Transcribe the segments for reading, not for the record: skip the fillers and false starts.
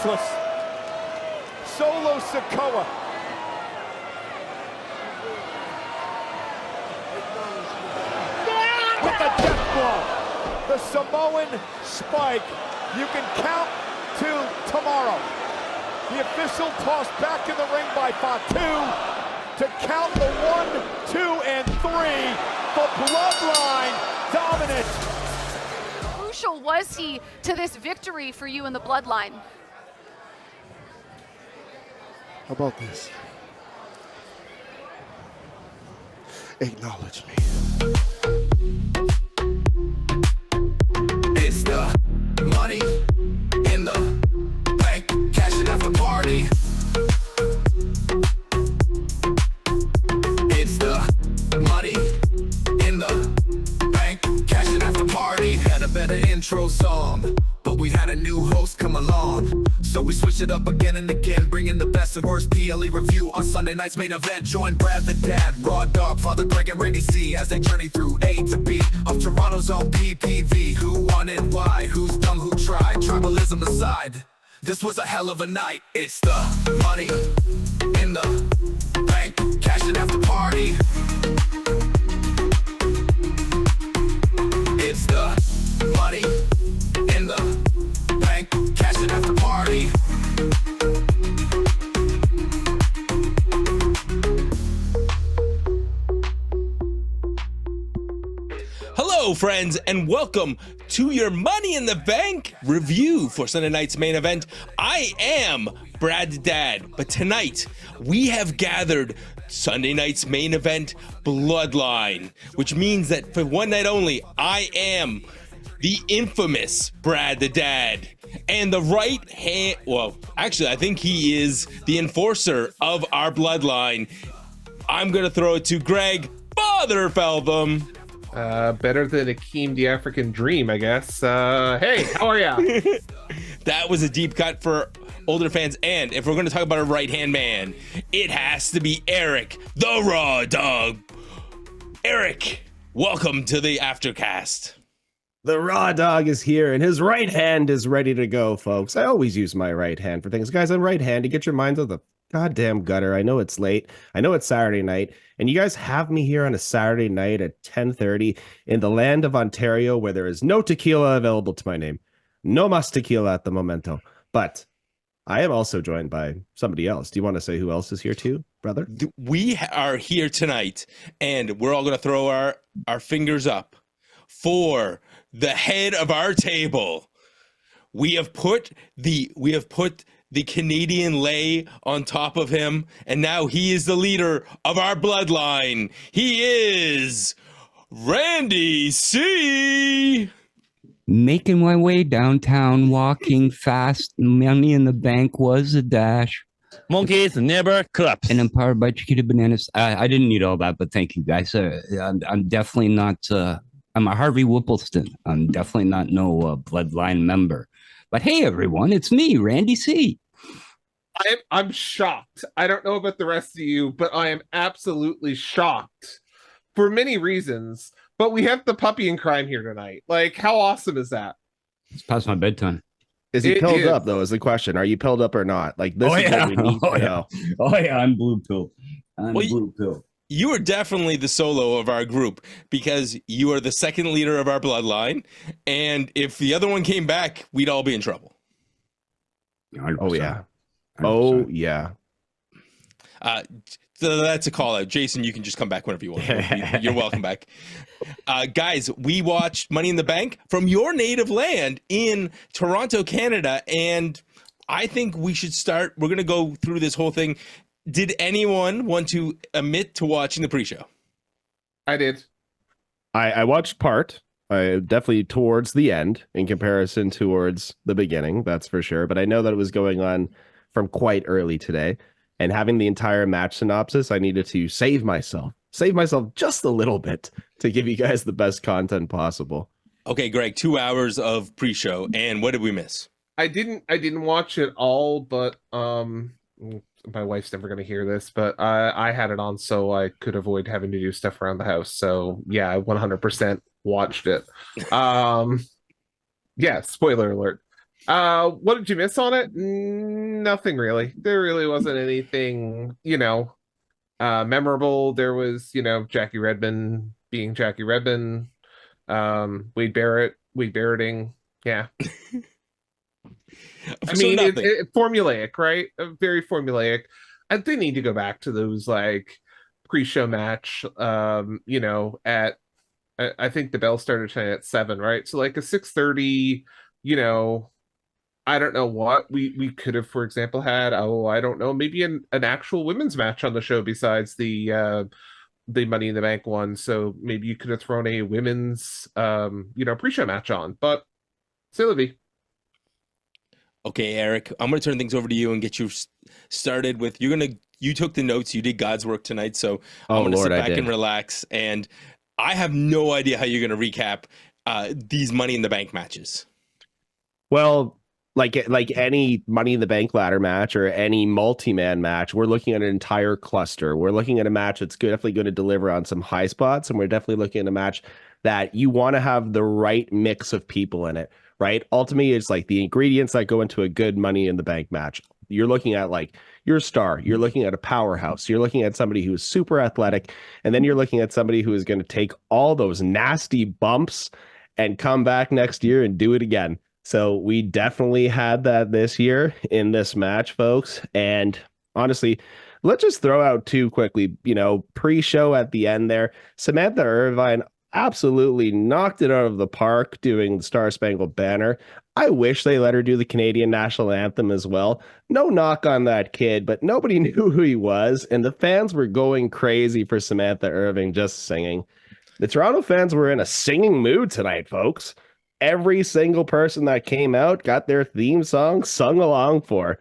speechless. Solo Sikoa. With the death blow. The Samoan spike. You can count to tomorrow. The official tossed back in the ring by Fatu to count the 1, 2, and 3 for Bloodline dominance. Crucial was he to this victory for you in the Bloodline? How about this? Acknowledge me. It's the money in the bank, cash it out for party. It's the money in the bank, cash it out for party. Had a better intro song, but we had a new host come along. So we switched it up again and again, bringing the best and worst PLE review on Sunday night's main event. Join Brad the Dad, Raw Dog, Father Greg, and Randy C as they journey through A to B of Toronto's own PPV. Who won and why? Who's dumb? Who tried? Tribalism aside, this was a hell of a night. It's the money in the bank, cash it after party. It's the money in the bank, cash it after party. Hello, friends, and welcome to your Money in the Bank review for Sunday night's main event. I am Brad the Dad, but tonight we have gathered Sunday night's main event, Bloodline, which means that for one night only, I am the infamous Brad the Dad. And the right hand, well, actually, I think he is the enforcer of our Bloodline. I'm going to throw it to Greg Father Feltham. Better than Akeem the African Dream, I guess. Hey, how are ya? That was a deep cut for older fans. And if we're going to talk about a right-hand man, it has to be Eric, the Raw Dog. Eric, welcome to the Aftercast. The Raw Dog is here, and his right hand is ready to go, folks. I always use my right hand for things. Guys, I'm right-handed. Get your minds out the goddamn gutter. I know it's late. I know it's Saturday night, and you guys have me here on a Saturday night at 10:30 in the land of Ontario, where there is no tequila available to my name. No mas tequila at the momento. But I am also joined by somebody else. Do you want to say who else is here too, brother? We are here tonight, and we're all going to throw our fingers up for the head of our table. We have put the Canadian lay on top of him, and now he is the leader of our Bloodline. He is Randy C. Making my way downtown, walking fast. Money in the bank was a dash. Monkeys never claps. And empowered by Chiquita Bananas. I didn't need all that, but thank you, guys. I'm definitely not. I'm a Harvey Whippleston. I'm definitely not no Bloodline member. But hey, everyone, it's me, Randy C. I'm shocked. I don't know about the rest of you, but I am absolutely shocked for many reasons. But we have the puppy in crime here tonight. Like, how awesome is that? It's past my bedtime. Is he pilled up, though, is the question. Are you pilled up or not? Like, this is what we need to know. Oh, yeah, I'm blue pill. Blue pill. You are definitely the solo of our group because you are the second leader of our Bloodline. And if the other one came back, we'd all be in trouble. 100%. Oh, yeah. 100%. Oh, yeah. So that's a call out. Jason, you can just come back whenever you want. You're welcome back. Guys, we watched Money in the Bank from your native land in Toronto, Canada. And I think we should start. We're going to go through this whole thing. Did anyone want to admit to watching the pre-show? I did. I watched part. Definitely towards the end in comparison towards the beginning, that's for sure. But I know that it was going on from quite early today. And having the entire match synopsis, I needed to save myself just a little bit to give you guys the best content possible. Okay, Greg, 2 hours of pre-show. And what did we miss? I didn't watch it all, but my wife's never going to hear this, but I had it on so I could avoid having to do stuff around the house. So yeah, I 100% watched it. Yeah, spoiler alert. What did you miss on it? Nothing really. There really wasn't anything, memorable. There was, Jackie Redmond being Jackie Redmond, Wade Barretting. Yeah. I So mean, nothing. it formulaic, right? Very formulaic. And they need to go back to those like pre-show match. At I think the bell started tonight at 7, right? So like a 6:30. I don't know what we could have, for example, had. Oh, I don't know, maybe an actual women's match on the show besides the Money in the Bank one. So maybe you could have thrown a women's pre-show match on. But c'est la vie. Okay, Eric, I'm going to turn things over to you and get you started with, you took the notes, you did God's work tonight, so I'm going to sit back and relax, and I have no idea how you're going to recap these Money in the Bank matches. Well, like any Money in the Bank ladder match or any multi-man match, we're looking at an entire cluster. We're looking at a match that's definitely going to deliver on some high spots, and we're definitely looking at a match that you want to have the right mix of people in it, right? Ultimately, it's like the ingredients that go into a good Money in the Bank match. You're looking at like your star, you're looking at a powerhouse, you're looking at somebody who's super athletic, and then you're looking at somebody who is going to take all those nasty bumps and come back next year and do it again. So we definitely had that this year in this match, folks. And honestly, let's just throw out two quickly, pre-show at the end there. Samantha Irvine absolutely knocked it out of the park doing the Star Spangled Banner. I wish they let her do the Canadian national anthem as well. No knock on that kid, but nobody knew who he was, and the fans were going crazy for Samantha Irving just singing. The Toronto fans were in a singing mood tonight, folks. Every single person that came out got their theme song sung along for.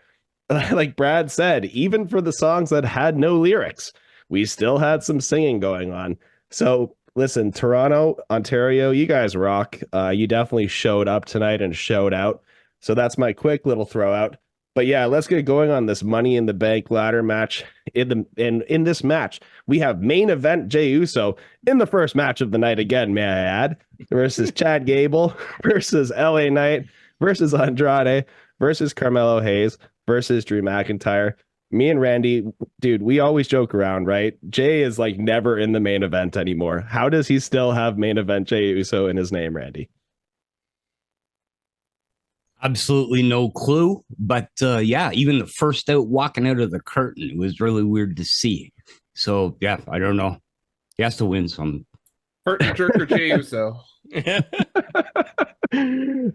Like Brad said, even for the songs that had no lyrics, we still had some singing going on. So listen, Toronto, Ontario, you guys rock. You definitely showed up tonight and showed out. So that's my quick little throw out. But yeah, let's get going on this Money in the Bank ladder match. In this match, we have main event Jey Uso in the first match of the night again, may I add, versus Chad Gable versus LA Knight versus Andrade versus Carmelo Hayes versus Drew McIntyre. Me and Randy, dude, we always joke around, right? Jay is like never in the main event anymore. How does he still have main event Jey Uso in his name, Randy? Absolutely no clue. But yeah, even the first out walking out of the curtain, it was really weird to see. So yeah, I don't know. He has to win some. Curtain jerker Jey Uso.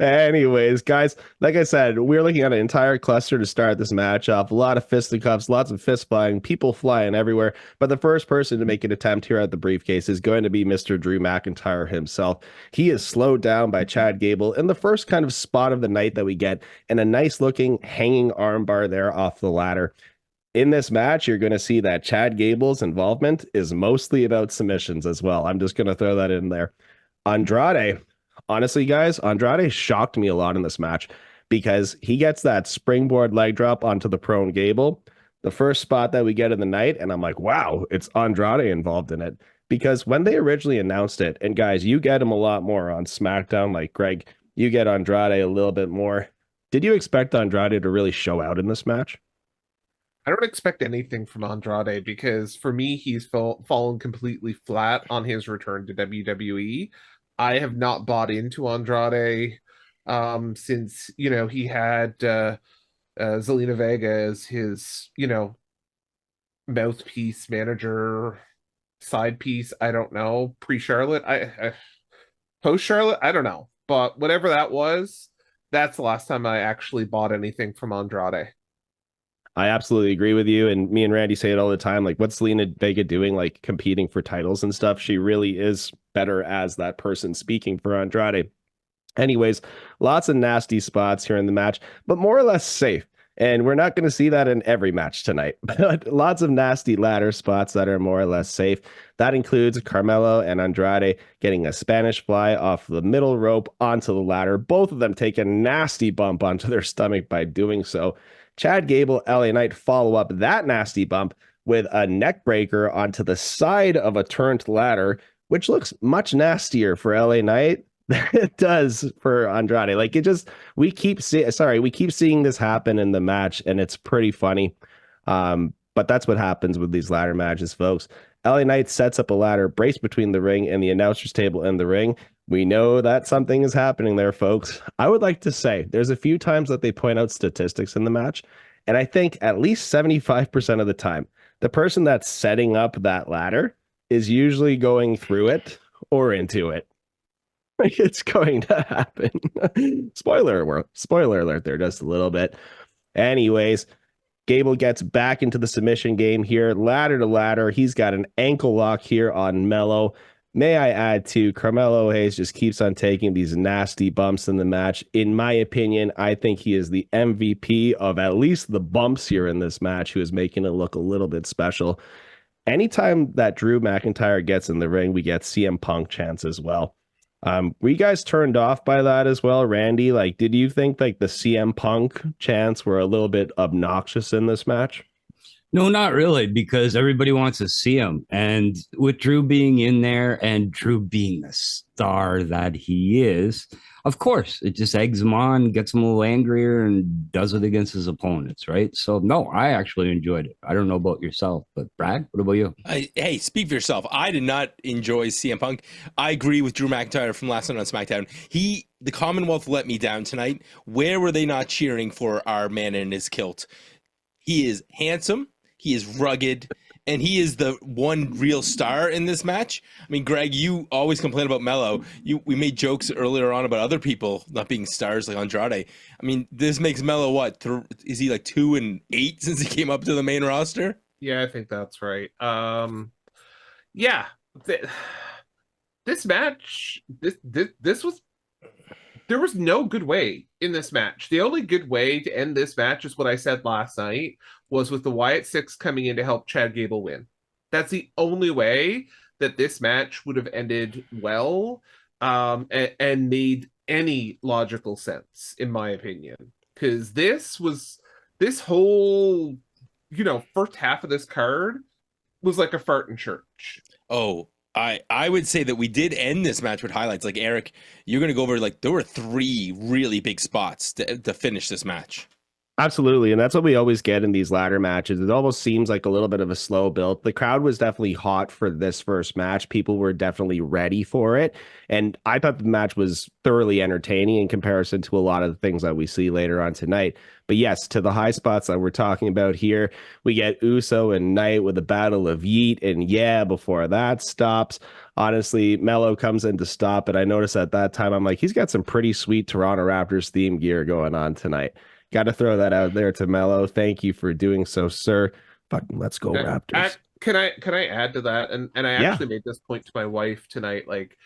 Anyways, guys, like I said, we're looking at an entire cluster to start this match off. A lot of fisticuffs, lots of fist flying, people flying everywhere. But the first person to make an attempt here at the briefcase is going to be Mr. Drew McIntyre himself. He is slowed down by Chad Gable in the first kind of spot of the night that we get, and a nice looking hanging armbar there off the ladder. In this match, you're going to see that Chad Gable's involvement is mostly about submissions as well. I'm just going to throw that in there. Andrade, honestly, guys, Andrade shocked me a lot in this match because he gets that springboard leg drop onto the prone Gable, the first spot that we get in the night, and I'm like, wow, it's Andrade involved in it. Because when they originally announced it, and guys, you get him a lot more on SmackDown, like Greg, you get Andrade a little bit more. Did you expect Andrade to really show out in this match? I don't expect anything from Andrade because for me, he's fallen completely flat on his return to WWE. I have not bought into Andrade since, he had Zelina Vega as his, mouthpiece, manager, side piece. I don't know. Pre-Charlotte, post-Charlotte, I don't know. But whatever that was, that's the last time I actually bought anything from Andrade. I absolutely agree with you. And me and Randy say it all the time. Like, what's Zelina Vega doing? Like, competing for titles and stuff. She really is better as that person speaking for Andrade. Anyways, lots of nasty spots here in the match, but more or less safe. And we're not going to see that in every match tonight, but lots of nasty ladder spots that are more or less safe. That includes Carmelo and Andrade getting a Spanish fly off the middle rope onto the ladder. Both of them take a nasty bump onto their stomach by doing so. Chad Gable, LA Knight follow up that nasty bump with a neck breaker onto the side of a turned ladder, which looks much nastier for LA Knight It does for Andrade. Like we keep seeing this happen in the match, and it's pretty funny. But that's what happens with these ladder matches, folks. LA Knight sets up a ladder brace between the ring and the announcer's table and the ring. We know that something is happening there, folks. I would like to say there's a few times that they point out statistics in the match, and I think at least 75% of the time, the person that's setting up that ladder is usually going through it or into it. It's going to happen. Spoiler alert there, just a little bit. Anyways, Gable gets back into the submission game here, ladder to ladder. He's got an ankle lock here on Mello. May I add to Carmelo Hayes just keeps on taking these nasty bumps in the match. In my opinion, I think he is the MVP of at least the bumps here in this match, who is making it look a little bit special. Anytime that Drew McIntyre gets in the ring, we get CM Punk chants as well. Were you guys turned off by that as well, Randy? Like, did you think like the CM Punk chants were a little bit obnoxious in this match? No, not really, because everybody wants to see him. And with Drew being in there and Drew being the star that he is, of course, it just eggs him on, gets him a little angrier, and does it against his opponents, right? So, no, I actually enjoyed it. I don't know about yourself, but Brad, what about you? Hey, speak for yourself. I did not enjoy CM Punk. I agree with Drew McIntyre from last night on SmackDown. The Commonwealth let me down tonight. Where were they not cheering for our man in his kilt? He is handsome. He is rugged, and he is the one real star in this match. I mean, Greg, you always complain about Mello. We made jokes earlier on about other people not being stars like Andrade. I mean, this makes Mello what? Is he like 2-8 since he came up to the main roster? Yeah, I think that's right. Yeah, this match, this was. There was no good way in this match. The only good way to end this match is what I said last night, was with the Wyatt Six coming in to help Chad Gable win. That's the only way that this match would have ended well, and made any logical sense, in my opinion. Because this whole, first half of this card was like a fart in church. Oh, I would say that we did end this match with highlights. Like, Eric, you're going to go over, like, there were 3 really big spots to finish this match. Absolutely. And that's what we always get in these ladder matches. It almost seems like a little bit of a slow build. The crowd was definitely hot for this first match. People were definitely ready for it. And I thought the match was thoroughly entertaining in comparison to a lot of the things that we see later on tonight. But yes, to the high spots that we're talking about here, we get Uso and Knight with a battle of Yeet. And yeah, before that stops, honestly, Mello comes in to stop it. I noticed at that time, I'm like, he's got some pretty sweet Toronto Raptors theme gear going on tonight. Got to throw that out there to Mello. Thank you for doing so, sir. Fucking let's go, Raptors. Can I add to that? And I actually made this point to my wife tonight. Like,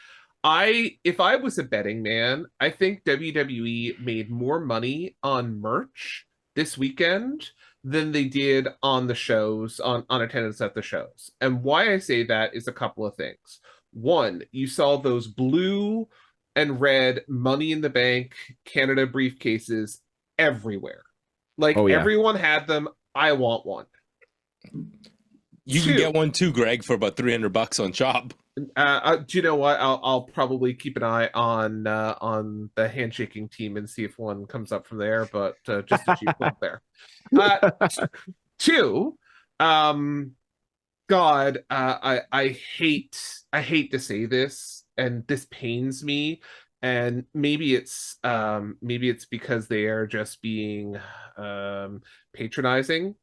if I was a betting man, I think WWE made more money on merch this weekend than they did on the shows, on attendance at the shows. And why I say that is a couple of things. One, you saw those blue and red Money in the Bank Canada briefcases everywhere. Like, everyone had them. I want one. You can get one too, Greg, for about $300 on Shop. Do you know what? I'll probably keep an eye on the handshaking team and see if one comes up from there. But just a cheap plug there. 2, God, I hate to say this, and this pains me. And maybe it's because they are just being patronizing,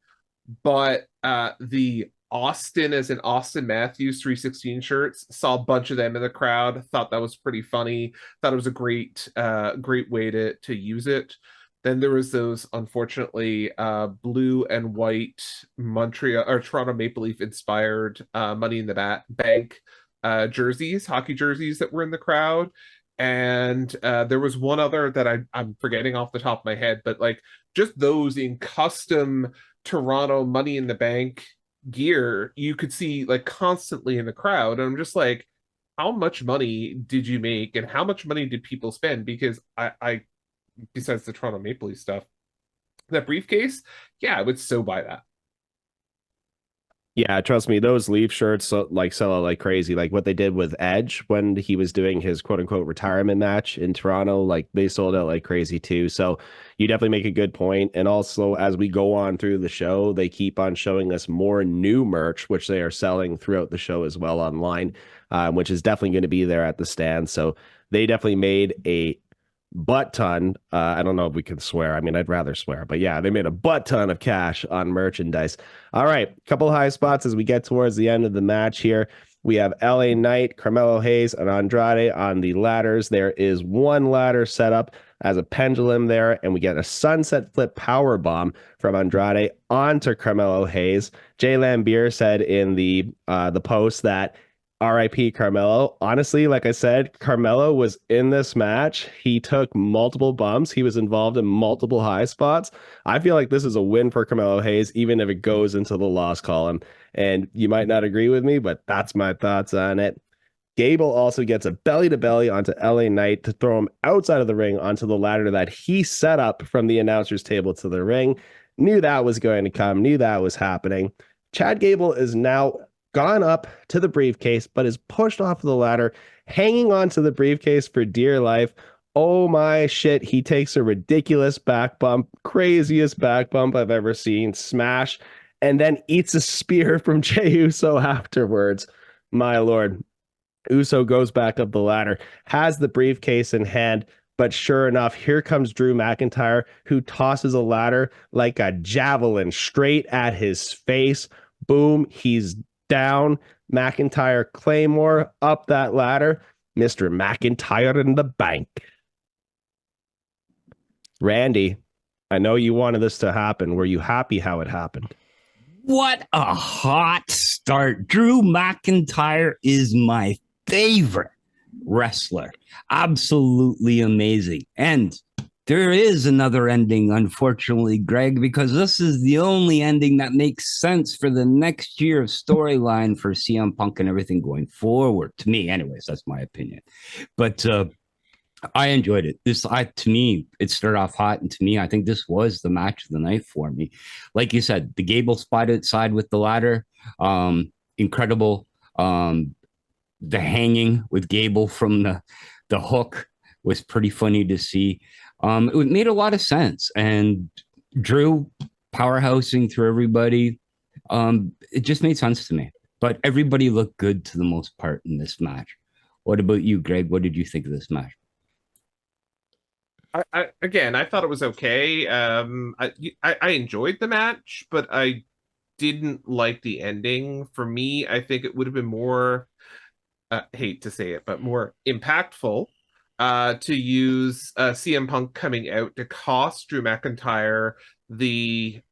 but the Austin as in Austin Matthews 316 shirts, saw a bunch of them in the crowd. Thought that was pretty funny. Thought it was a great way to use it. Then there was those, unfortunately, blue and white Montreal or Toronto Maple Leaf inspired Money in the Bank jerseys, hockey jerseys that were in the crowd. And there was one other that I'm forgetting off the top of my head, but like just those in custom Toronto Money in the Bank gear, you could see like constantly in the crowd. And I'm just like, how much money did you make and how much money did people spend? Because I besides the Toronto Maple Leaf stuff, that briefcase, yeah, I would so buy that. Yeah, trust me, those Leaf shirts sell out like crazy. Like what they did with Edge when he was doing his quote unquote retirement match in Toronto, like they sold out like crazy too. So you definitely make a good point. And also, as we go on through the show, they keep on showing us more new merch, which they are selling throughout the show as well online, which is definitely going to be there at the stand. So they definitely made a butt ton. I don't know if we can swear. I mean, I'd rather swear, but yeah, they made a butt ton of cash on merchandise. All right, a couple high spots as we get towards the end of the match here. We have LA Knight, Carmelo Hayes, and Andrade on the ladders. There is one ladder set up as a pendulum there, and we get a sunset flip power bomb from Andrade onto Carmelo Hayes. Jay Lambier said in the post that RIP Carmelo. Honestly, like I said, Carmelo was in this match. He took multiple bumps. He was involved in multiple high spots. I feel like this is a win for Carmelo Hayes, even if it goes into the loss column. And you might not agree with me, but that's my thoughts on it. Gable also gets a belly to belly onto LA Knight to throw him outside of the ring onto the ladder that he set up from the announcer's table to the ring. Knew that was going to come, knew that was happening. Chad Gable is now gone up to the briefcase, but is pushed off the ladder, hanging onto the briefcase for dear life. Oh my shit. He takes a ridiculous back bump, craziest back bump I've ever seen. Smash, and then eats a spear from Jey Uso afterwards. My lord. Uso goes back up the ladder, has the briefcase in hand, but sure enough, here comes Drew McIntyre, who tosses a ladder like a javelin straight at his face. Boom, he's down. McIntyre Claymore up that ladder. Mr. McIntyre in the bank. Randy, I know you wanted this to happen. Were you happy how it happened? What a hot start. Drew McIntyre is my favorite wrestler. Absolutely amazing. And there is another ending, unfortunately, Greg, because this is the only ending that makes sense for the next year of storyline for CM Punk and everything going forward. To me, anyways, that's my opinion. But I enjoyed it. To me, it started off hot, and to me, I think this was the match of the night for me. Like you said, the Gable spot outside with the ladder, incredible. The hanging with Gable from the hook was pretty funny to see. It made a lot of sense, and Drew powerhousing through everybody. It just made sense to me. But everybody looked good to the most part in this match. What about you, Greg? What did you think of this match? I thought it was okay. I enjoyed the match, but I didn't like the ending. For me, I think it would have been more, hate to say it, but more impactful to use CM Punk coming out to cost Drew McIntyre the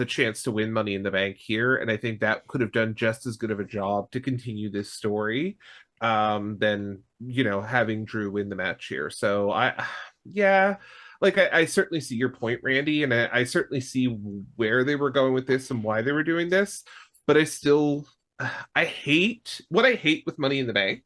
chance to win Money in the Bank here, and I think that could have done just as good of a job to continue this story than having Drew win the match here. So I certainly see your point, Randy, and I certainly see where they were going with this and why they were doing this, but I hate with Money in the Bank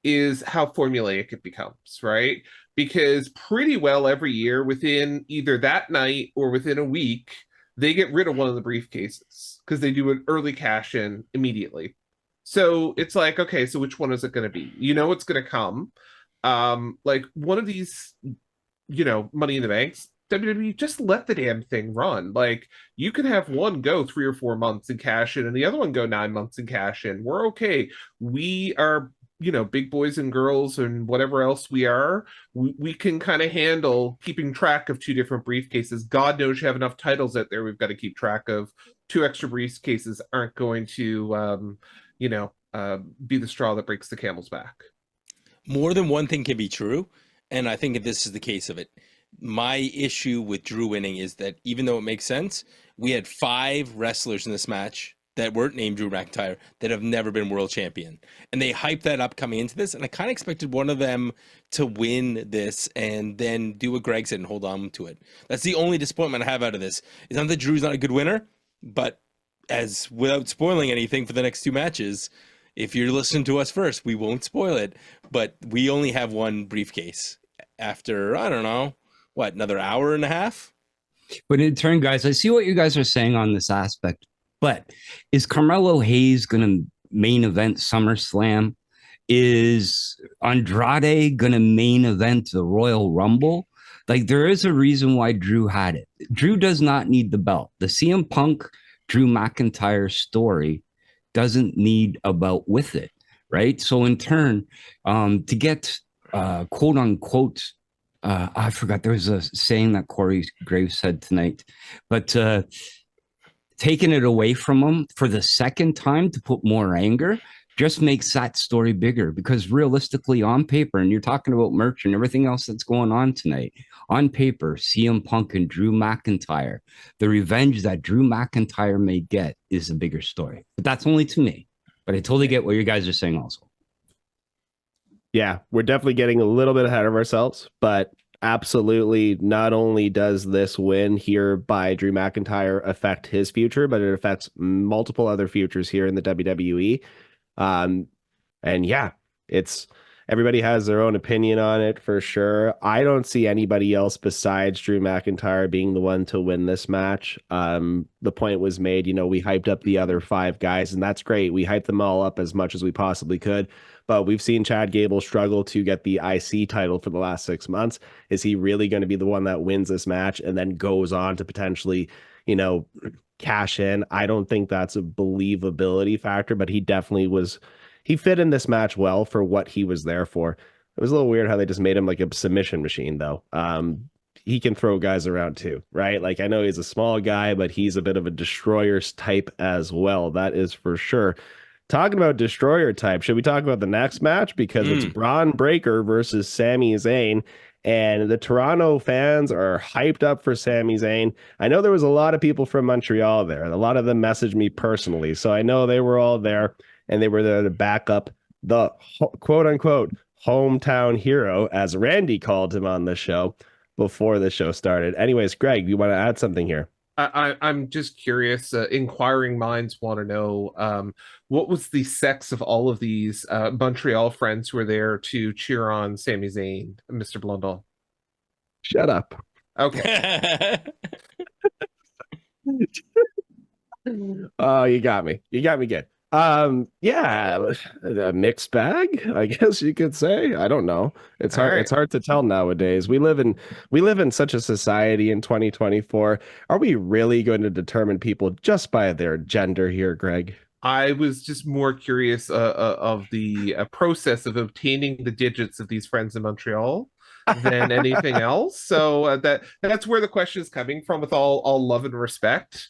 is how formulaic it becomes, right? Because pretty well every year, within either that night or within a week, they get rid of one of the briefcases because they do an early cash in immediately. So it's like, okay, so which one is it going to be? It's going to come. Like one of these, Money in the Banks, WWE, just let the damn thing run. Like, you can have one go 3 or 4 months and cash in, and the other one go 9 months and cash in. We're okay. We are, big boys and girls and whatever else we are. We can kind of handle keeping track of 2 different briefcases. God knows you have enough titles out there we've got to keep track of. 2 extra briefcases aren't going to, be the straw that breaks the camel's back. More than one thing can be true, and I think this is the case of it. My issue with Drew winning is that even though it makes sense, we had 5 wrestlers in this match that weren't named Drew McIntyre that have never been world champion. And they hyped that up coming into this, and I kind of expected one of them to win this and then do what Greg said and hold on to it. That's the only disappointment I have out of this. It's not that Drew's not a good winner, but without spoiling anything for the next 2 matches, if you're listening to us first, we won't spoil it, but we only have 1 briefcase after, I don't know, another hour and a half? But in turn, guys, I see what you guys are saying on this aspect. But is Carmelo Hayes going to main event SummerSlam? Is Andrade going to main event the Royal Rumble? Like, there is a reason why Drew had it. Drew does not need the belt. The CM Punk Drew McIntyre story doesn't need a belt with it, right? So in turn, to get quote unquote, I forgot, there was a saying that Corey Graves said tonight, but taking it away from him for the second time to put more anger just makes that story bigger, because realistically on paper, and you're talking about merch and everything else that's going on tonight, on paper, CM Punk and Drew McIntyre, the revenge that Drew McIntyre may get is a bigger story. But that's only to me. But I totally get what you guys are saying also. Yeah, we're definitely getting a little bit ahead of ourselves, but absolutely, not only does this win here by Drew McIntyre affect his future, but it affects multiple other futures here in the WWE. And yeah, it's everybody has their own opinion on it for sure. I don't see anybody else besides Drew McIntyre being the one to win this match. The point was made, we hyped up the other 5 guys, and that's great. We hyped them all up as much as we possibly could, but we've seen Chad Gable struggle to get the IC title for the last 6 months. Is he really going to be the one that wins this match and then goes on to potentially, cash in? I don't think that's a believability factor, but he definitely was. He fit in this match well for what he was there for. It was a little weird how they just made him like a submission machine, though. He can throw guys around too, right? Like, I know he's a small guy, but he's a bit of a destroyer type as well. That is for sure. Talking about destroyer type, should we talk about the next match? Because it's Braun Breaker versus Sami Zayn. And the Toronto fans are hyped up for Sami Zayn. I know there was a lot of people from Montreal there. A lot of them messaged me personally. So I know they were all there, and they were there to back up the quote-unquote hometown hero, as Randy called him on the show before the show started. Anyways, Greg, you want to add something here? I'm just curious. Inquiring minds want to know what was the sex of all of these Montreal friends who were there to cheer on Sami Zayn, Mr. Blundell? Shut up. Okay. Oh, you got me. You got me good. Yeah, a mixed bag, I guess you could say. I don't know. It's hard. It's hard to tell nowadays. We live in such a society in 2024. Are we really going to determine people just by their gender here, Greg? I was just more curious of the process of obtaining the digits of these friends in Montreal than anything else. So that's where the question is coming from, with all love and respect.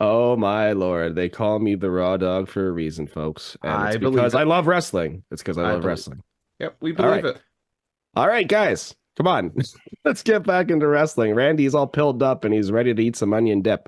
Oh my Lord. They call me the raw dog for a reason, folks. And it's because I love wrestling. It's because I love wrestling. Yep, we believe it. All right, guys. Come on. Let's get back into wrestling. Randy's all pilled up and he's ready to eat some onion dip.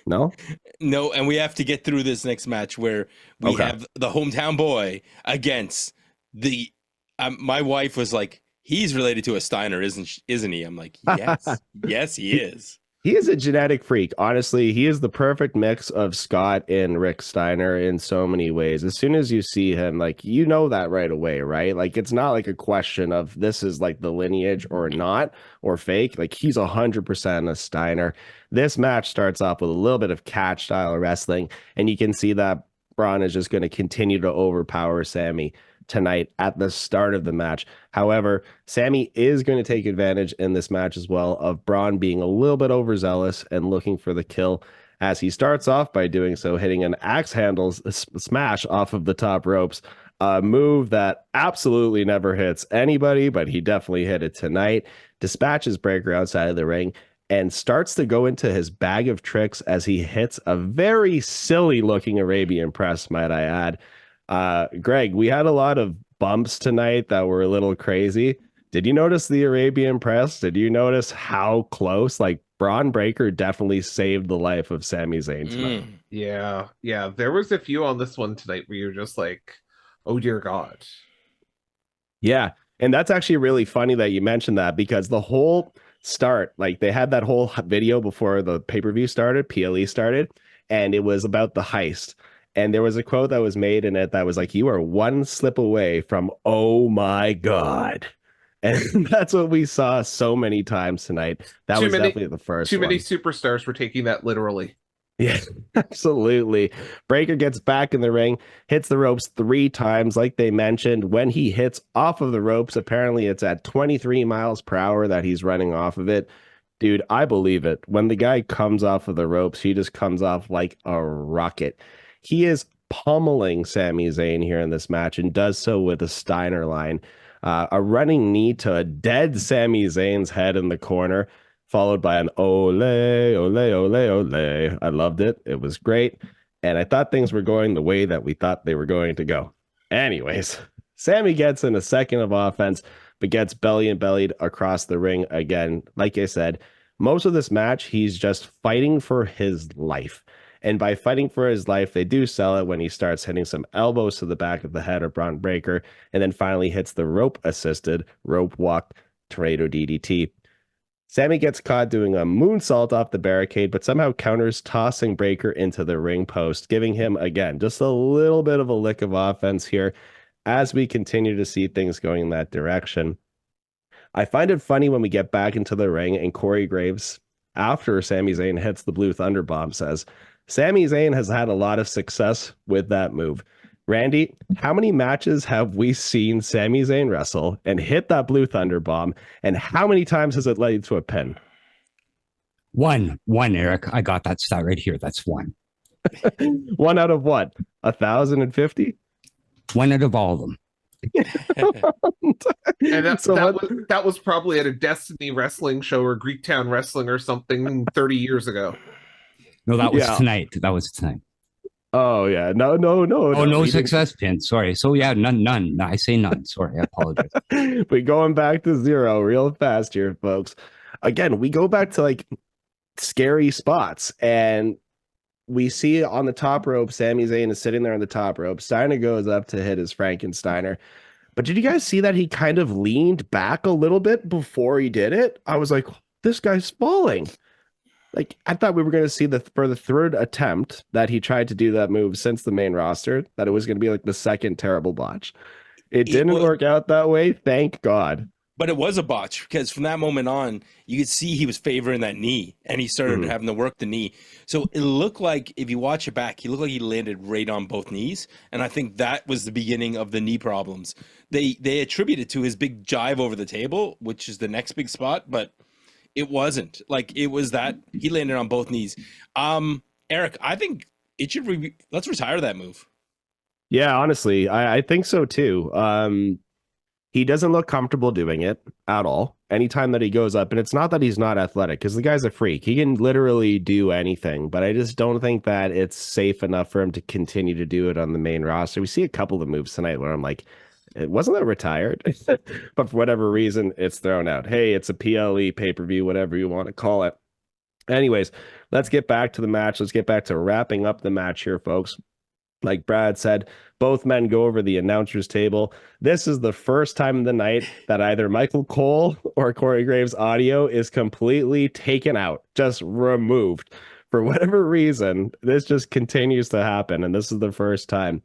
No? No, and we have to get through this next match where we have the hometown boy against the my wife was like, he's related to a Steiner, isn't he? I'm like, yes. Yes, he is. He is a genetic freak. Honestly, he is the perfect mix of Scott and Rick Steiner in so many ways. As soon as you see him, like, that right away, right? Like, it's not like a question of this is like the lineage or not, or fake. Like, he's 100% a Steiner. This match starts off with a little bit of catch style wrestling, and you can see that Braun is just going to continue to overpower Sami tonight at the start of the match. However, Sami is going to take advantage in this match as well of Braun being a little bit overzealous and looking for the kill, as he starts off by doing so, hitting an axe handle smash off of the top ropes, a move that absolutely never hits anybody, but he definitely hit it tonight. Dispatches Breaker outside of the ring and starts to go into his bag of tricks as he hits a very silly looking Arabian press, might I add. Greg, we had a lot of bumps tonight that were a little crazy. Did you notice the Arabian press? Did you notice how close? Like, Braun Breaker definitely saved the life of Sami Zayn tonight. Yeah. There was a few on this one tonight where you're just like, oh dear God. Yeah, and that's actually really funny that you mentioned that, because the whole start, like, they had that whole video before the pay-per-view started, PLE started, and it was about the heist. And there was a quote that was made in it that was like, you are one slip away from, oh my God. And that's what we saw so many times tonight. That was definitely the first Too one. many superstars were taking that literally. Yeah, absolutely. Breaker gets back in the ring, hits the ropes 3 times, like they mentioned. When he hits off of the ropes, apparently it's at 23 miles per hour that he's running off of it. Dude, I believe it. When the guy comes off of the ropes, he just comes off like a rocket. He is pummeling Sami Zayn here in this match and does so with a Steiner line. A running knee to a dead Sami Zayn's head in the corner, followed by an ole, ole, ole, ole. I loved it. It was great. And I thought things were going the way that we thought they were going to go. Anyways, Sami gets in a second of offense, but gets belly and bellied across the ring again. Like I said, most of this match, he's just fighting for his life. And by fighting for his life, they do sell it when he starts hitting some elbows to the back of the head of Braun Breaker, and then finally hits the rope-assisted rope walk tornado DDT. Sami gets caught doing a moonsault off the barricade, but somehow counters, tossing Breaker into the ring post, giving him, again, just a little bit of a lick of offense here as we continue to see things going in that direction. I find it funny when we get back into the ring and Corey Graves, after Sami Zayn hits the Blue Thunder Bomb, says, Sami Zayn has had a lot of success with that move. Randy, how many matches have we seen Sami Zayn wrestle and hit that Blue Thunder Bomb, and how many times has it led to a pin? One, Eric. I got that stat right here. That's one. One out of what? 1,050? One out of all of them. And So that was probably at a Destiny wrestling show or Greektown Wrestling or something 30 years ago. No, that was Yeah. tonight. That was tonight. Oh, yeah. No. Oh, no we success pin. Sorry. So, yeah, none. No, I say none. Sorry. I apologize. We're going back to zero real fast here, folks. Again, we go back to like scary spots, and we see on the top rope, Sami Zayn is sitting there on the top rope. Steiner goes up to hit his Frankensteiner. But did you guys see that he kind of leaned back a little bit before he did it? I was like, this guy's falling. Like, I thought we were going to see for the third attempt that he tried to do that move since the main roster, that it was going to be like the second terrible botch. It didn't work out that way. Thank God. But it was a botch because from that moment on, you could see he was favoring that knee and he started having to work the knee. So it looked like, if you watch it back, he looked like he landed right on both knees. And I think that was the beginning of the knee problems. They attribute it to his big jive over the table, which is the next big spot, but it wasn't. Like, it was that he landed on both knees. Eric, I think it should let's retire that move. Yeah, honestly, I think so too. He doesn't look comfortable doing it at all. Anytime that he goes up, and it's not that he's not athletic, because the guy's a freak. He can literally do anything, but I just don't think that it's safe enough for him to continue to do it on the main roster. We see a couple of moves tonight where I'm like, it wasn't that retired, but for whatever reason, it's thrown out. Hey, it's a PLE pay-per-view, whatever you want to call it. Anyways, let's get back to the match. Let's get back to wrapping up the match here, folks. Like Brad said, both men go over the announcer's table. This is the first time in the night that either Michael Cole or Corey Graves' audio is completely taken out, just removed. For whatever reason, this just continues to happen, and this is the first time.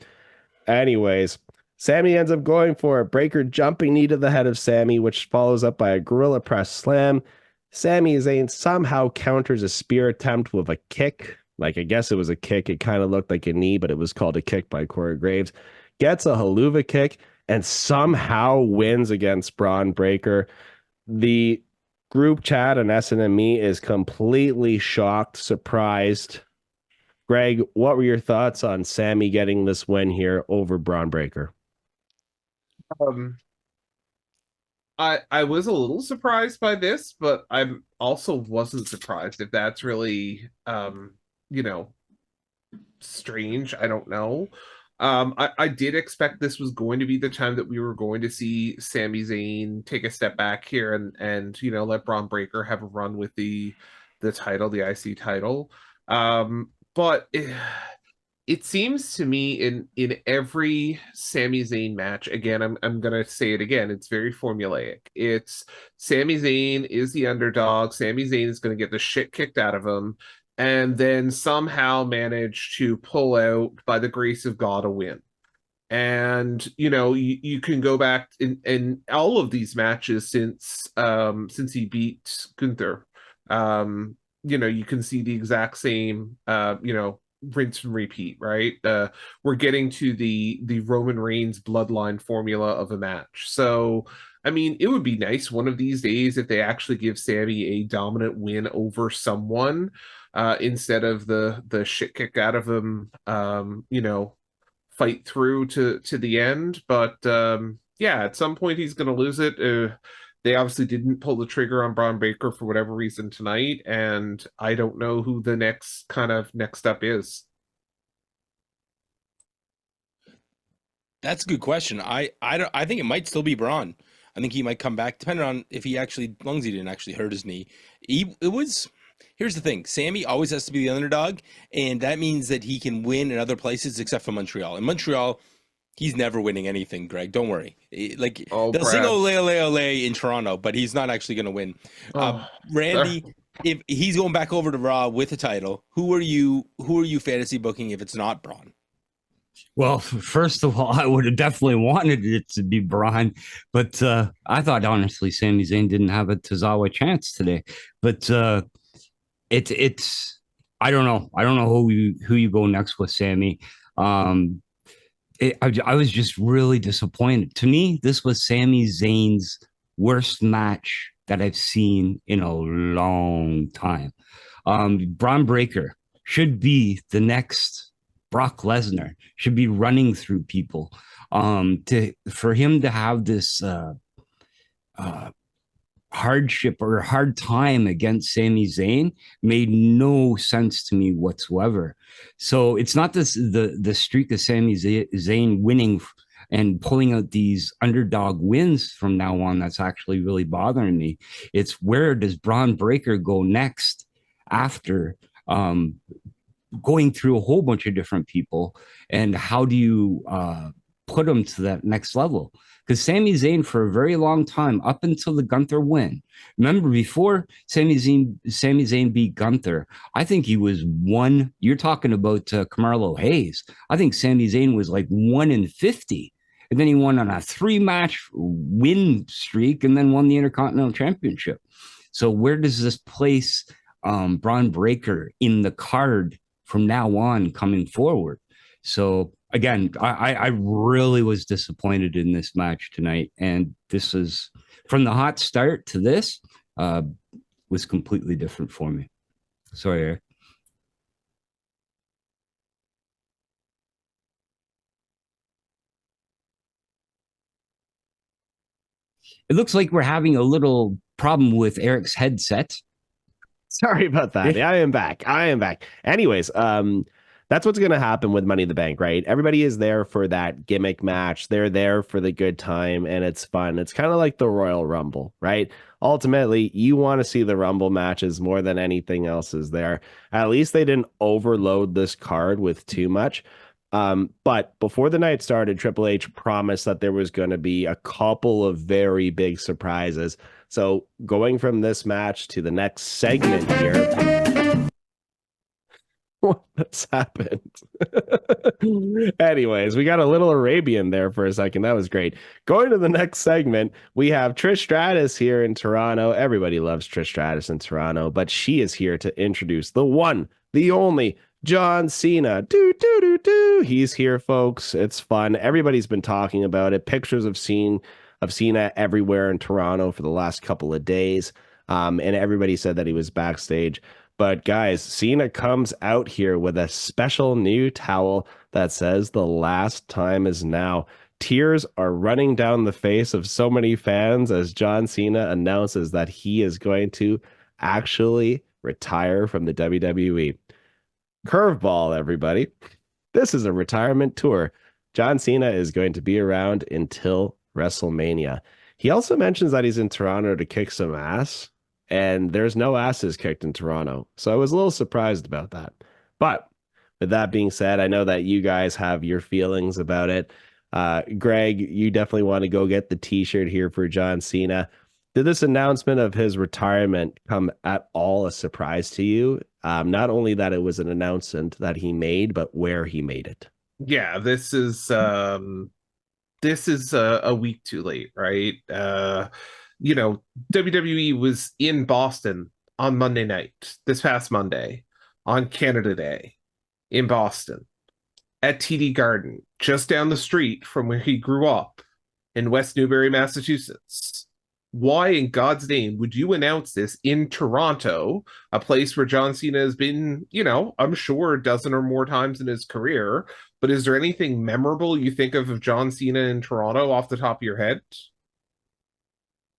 Anyways, Sami ends up going for a Breaker jumping knee to the head of Sami, which follows up by a gorilla press slam. Sami Zayn somehow counters a spear attempt with a kick. Like, I guess it was a kick. It kind of looked like a knee, but it was called a kick by Corey Graves. Gets a haluva kick and somehow wins against Braun Breaker. The group chat on SNME is completely shocked, surprised. Greg, what were your thoughts on Sami getting this win here over Braun Breaker? I was a little surprised by this, but I also wasn't surprised if that's really strange. I don't know. I did expect this was going to be the time that we were going to see Sami Zayn take a step back here and let Braun Breaker have a run with the title, the IC title. But it seems to me in every Sami Zayn match, again, I'm gonna say it again, it's very formulaic. It's Sami Zayn is the underdog. Sami Zayn is gonna get the shit kicked out of him, and then somehow manage to pull out, by the grace of God, a win. And you can go back in all of these matches since he beat Gunther. you can see the exact same, rinse and repeat, right? We're getting to the Roman Reigns bloodline formula of a match. So, I mean, it would be nice one of these days if they actually give Sami a dominant win over someone, instead of the shit kick out of him, fight through to the end. But yeah, at some point he's going to lose it. They obviously didn't pull the trigger on Braun Breaker for whatever reason tonight, and I don't know who the next up is. That's a good question. I think it might still be Braun. I think he might come back, depending on if he actually, as long as he didn't actually hurt his knee. Here's the thing: Sami always has to be the underdog, and that means that he can win in other places except for Montreal. In Montreal, he's never winning anything, Greg. Don't worry. They'll sing "Ole Ole Ole" in Toronto, but he's not actually going to win. Randy, if he's going back over to Raw with the title, who are you fantasy booking if it's not Braun? Well, first of all, I would have definitely wanted it to be Braun, but I thought honestly Sami Zayn didn't have a Tozawa chance today. But it's I don't know who you go next with Sami. I was just really disappointed. To me, this was Sami Zayn's worst match that I've seen in a long time. Braun Breaker should be the next Brock Lesnar, should be running through people. For him to have this hardship or hard time against Sami Zayn made no sense to me whatsoever. So it's not the streak of Sami Zayn winning and pulling out these underdog wins from now on that's actually really bothering me. It's where does Braun Breaker go next after going through a whole bunch of different people, and how do you put them to that next level? Because Sami Zayn, for a very long time, up until the Gunther win, remember before Sami Zayn beat Gunther, I think he was one. You're talking about Carmelo Hayes. I think Sami Zayn was like 1-50, and then he won on a 3-match win streak, and then won the Intercontinental Championship. So where does this place Braun Breaker in the card from now on coming forward? So again, I really was disappointed in this match tonight, and this is from the hot start to this was completely different for me. Sorry, Eric. It looks like we're having a little problem with Eric's headset. Sorry about that. I am back. Anyways, that's what's going to happen with Money in the Bank, right? Everybody is there for that gimmick match. They're there for the good time, and it's fun. It's kind of like the Royal Rumble, right? Ultimately, you want to see the Rumble matches more than anything else is there. At least they didn't overload this card with too much. But before the night started, Triple H promised that there was going to be a couple of very big surprises. So going from this match to the next segment here, what's happened? Anyways, we got a little Arabian there for a second. That was great. Going to the next segment, we have Trish Stratus here in Toronto. Everybody loves Trish Stratus in Toronto, but she is here to introduce the one, the only John Cena. He's here, folks. It's fun. Everybody's been talking about it. Pictures of Cena everywhere in Toronto for the last couple of days. And everybody said that he was backstage. But guys, Cena comes out here with a special new towel that says the last time is now. Tears are running down the face of so many fans as John Cena announces that he is going to actually retire from the WWE. Curveball, everybody. This is a retirement tour. John Cena is going to be around until WrestleMania. He also mentions that he's in Toronto to kick some ass, and there's no asses kicked in Toronto. So I was a little surprised about that. But with that being said, I know that you guys have your feelings about it. Greg, you definitely want to go get the t-shirt here for John Cena. Did this announcement of his retirement come at all a surprise to you? Not only that it was an announcement that he made, but where he made it. Yeah, this is a week too late, right? WWE was in Boston on Monday night, this past Monday, on Canada Day in Boston at TD Garden, just down the street from where he grew up in West Newbury, Massachusetts. Why in God's name would you announce this in Toronto, a place where John Cena has been, I'm sure a dozen or more times in his career? But is there anything memorable you think of John Cena in Toronto off the top of your head?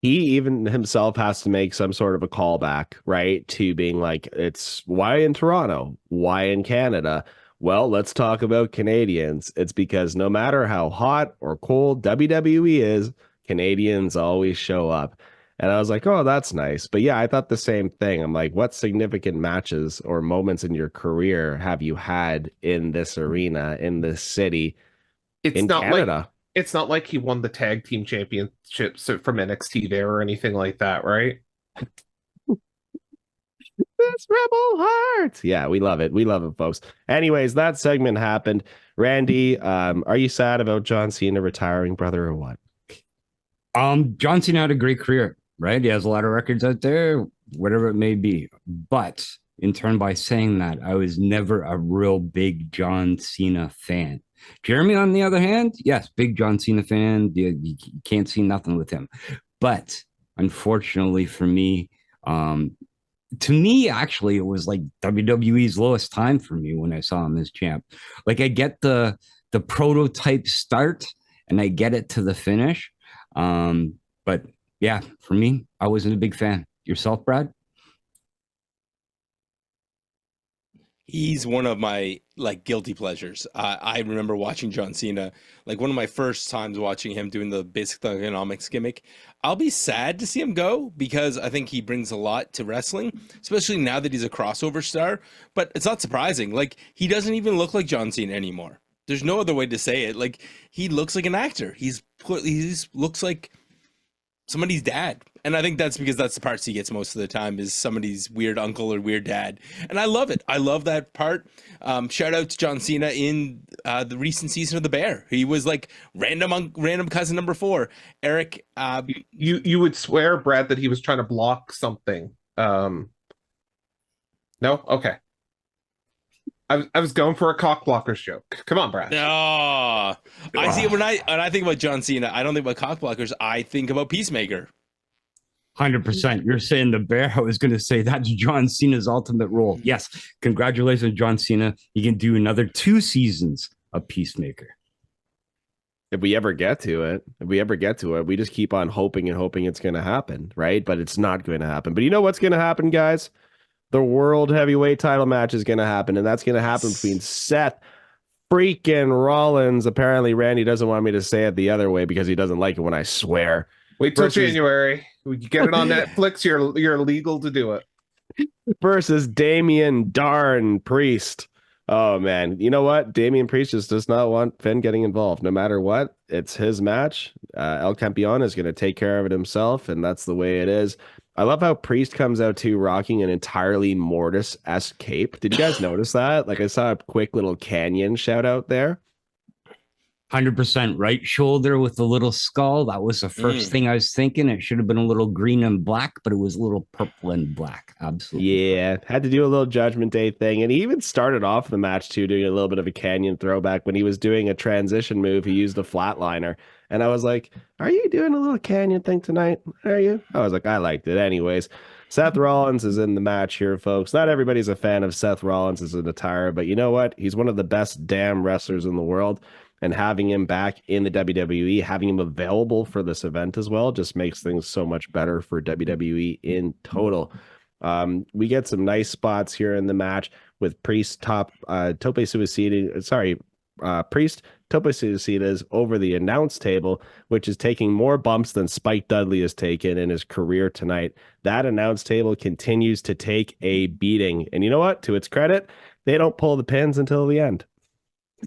He even himself has to make some sort of a callback, right? To being like, it's why in Toronto? Why in Canada? Well, let's talk about Canadians. It's because no matter how hot or cold WWE is, Canadians always show up. And I was like, oh, that's nice. But yeah, I thought the same thing. I'm like, what significant matches or moments in your career have you had in this arena, in this city, in Canada? It's not like he won the tag team championships from NXT there or anything like that, right? This Rebel Heart. Yeah, we love it. We love it, folks. Anyways, that segment happened. Randy, are you sad about John Cena retiring, brother, or what? John Cena had a great career, right? He has a lot of records out there, whatever it may be. But in turn, by saying that, I was never a real big John Cena fan. Jeremy, on the other hand, yes, big John Cena fan. You can't see nothing with him. But unfortunately for me, to me, actually, it was like WWE's lowest time for me when I saw him as champ. Like, I get the prototype start and I get it to the finish. But yeah, for me, I wasn't a big fan. Yourself, Brad? He's one of my guilty pleasures. I remember watching John Cena, one of my first times watching him doing the basic economics gimmick. I'll be sad to see him go because I think he brings a lot to wrestling, especially now that he's a crossover star. But it's not surprising. He doesn't even look like John Cena anymore. There's no other way to say it. He looks like an actor. He looks like somebody's dad. And I think that's because that's the parts he gets most of the time is somebody's weird uncle or weird dad. And I love it. I love that part. Shout out to John Cena in the recent season of The Bear. He was random cousin number 4. Eric. You would swear, Brad, that he was trying to block something. No? Okay. I was going for a cock blockers joke. Come on, Brad. Oh, I see. When I think about John Cena, I don't think about cock blockers. I think about Peacemaker. 100%. You're saying The Bear. I was going to say that's John Cena's ultimate role. Yes. Congratulations, John Cena. You can do another 2 seasons of Peacemaker. If we ever get to it, we just keep on hoping and hoping it's going to happen, right? But it's not going to happen. But you know what's going to happen, guys? The world heavyweight title match is going to happen, and that's going to happen between Seth freaking Rollins. Apparently, Randy doesn't want me to say it the other way because he doesn't like it when I swear. Wait till January. We get it on Netflix. You're legal to do it. Versus Damian Darn Priest. Oh, man. You know what? Damian Priest just does not want Finn getting involved. No matter what, it's his match. El Campeon is going to take care of it himself, and that's the way it is. I love how Priest comes out too, rocking an entirely Mortis-esque cape. Did you guys notice that? I saw a quick little canyon shout out there. 100% right shoulder with the little skull. That was the first thing I was thinking. It should have been a little green and black, but it was a little purple and black. Absolutely. Yeah, had to do a little Judgment Day thing. And he even started off the match too, doing a little bit of a canyon throwback. When he was doing a transition move, he used a flatliner. And I was like, are you doing a little canyon thing tonight? Are you? I was like, I liked it. Anyways, Seth Rollins is in the match here, folks. Not everybody's a fan of Seth Rollins as an attire, but you know what? He's one of the best damn wrestlers in the world. And having him back in the WWE, having him available for this event as well, just makes things so much better for WWE in total. We get some nice spots here in the match with Priest Tope Suicidas over the announce table, which is taking more bumps than Spike Dudley has taken in his career tonight. That announce table continues to take a beating. And you know what? To its credit, they don't pull the pins until the end.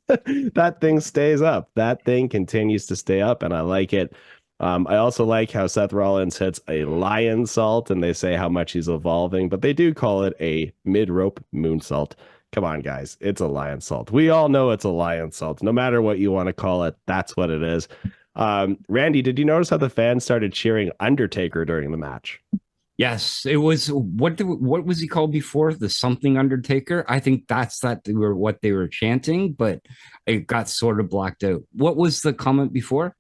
That thing stays up. That thing continues to stay up, and I like it. I also like how Seth Rollins hits a lion salt, and they say how much he's evolving, but they do call it a mid-rope moonsault. Come on, guys. It's a lion salt. We all know it's a lion salt. No matter what you want to call it, that's what it is. Randy, did you notice how the fans started cheering Undertaker during the match? Yes, it was what was he called before? The something Undertaker. I think that's what they were chanting, but it got sort of blacked out. What was the comment before?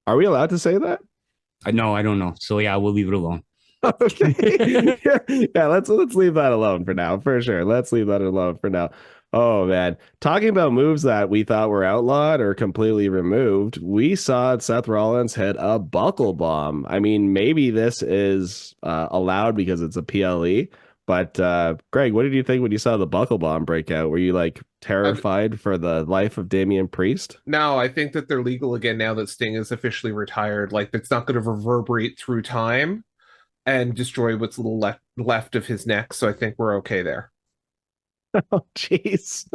Are we allowed to say that? No, I don't know. So yeah, we'll leave it alone. Okay. Yeah, let's leave that alone for now, for sure. Let's leave that alone for now. Oh man, talking about moves that we thought were outlawed or completely removed, we saw Seth Rollins hit a buckle bomb. I mean, maybe this is allowed because it's a PLE, but Greg, what did you think when you saw the buckle bomb break out? Were you like terrified for the life of Damian Priest? No, I think that they're legal again now that Sting is officially retired. Like, it's not going to reverberate through time and destroy what's little left of his neck. So I think we're okay there. Oh, jeez.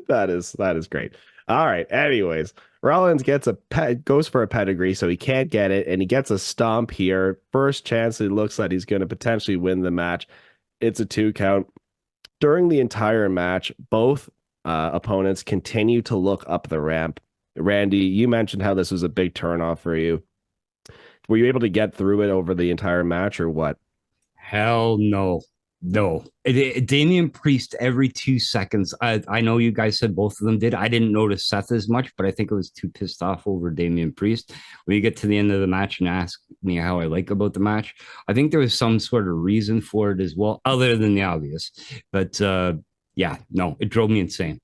That is great. All right. Anyways, Rollins goes for a pedigree, so he can't get it, and he gets a stomp here. First chance it looks like he's going to potentially win the match. It's a 2 count. During the entire match, both opponents continue to look up the ramp. Randy, you mentioned how this was a big turnoff for you. Were you able to get through it over the entire match or what? Hell no. No. Damian Priest every 2 seconds. I know you guys said both of them did. I didn't notice Seth as much, but I think I was too pissed off over Damian Priest. When you get to the end of the match and ask me how I like about the match, I think there was some sort of reason for it as well, other than the obvious. But yeah, no, it drove me insane.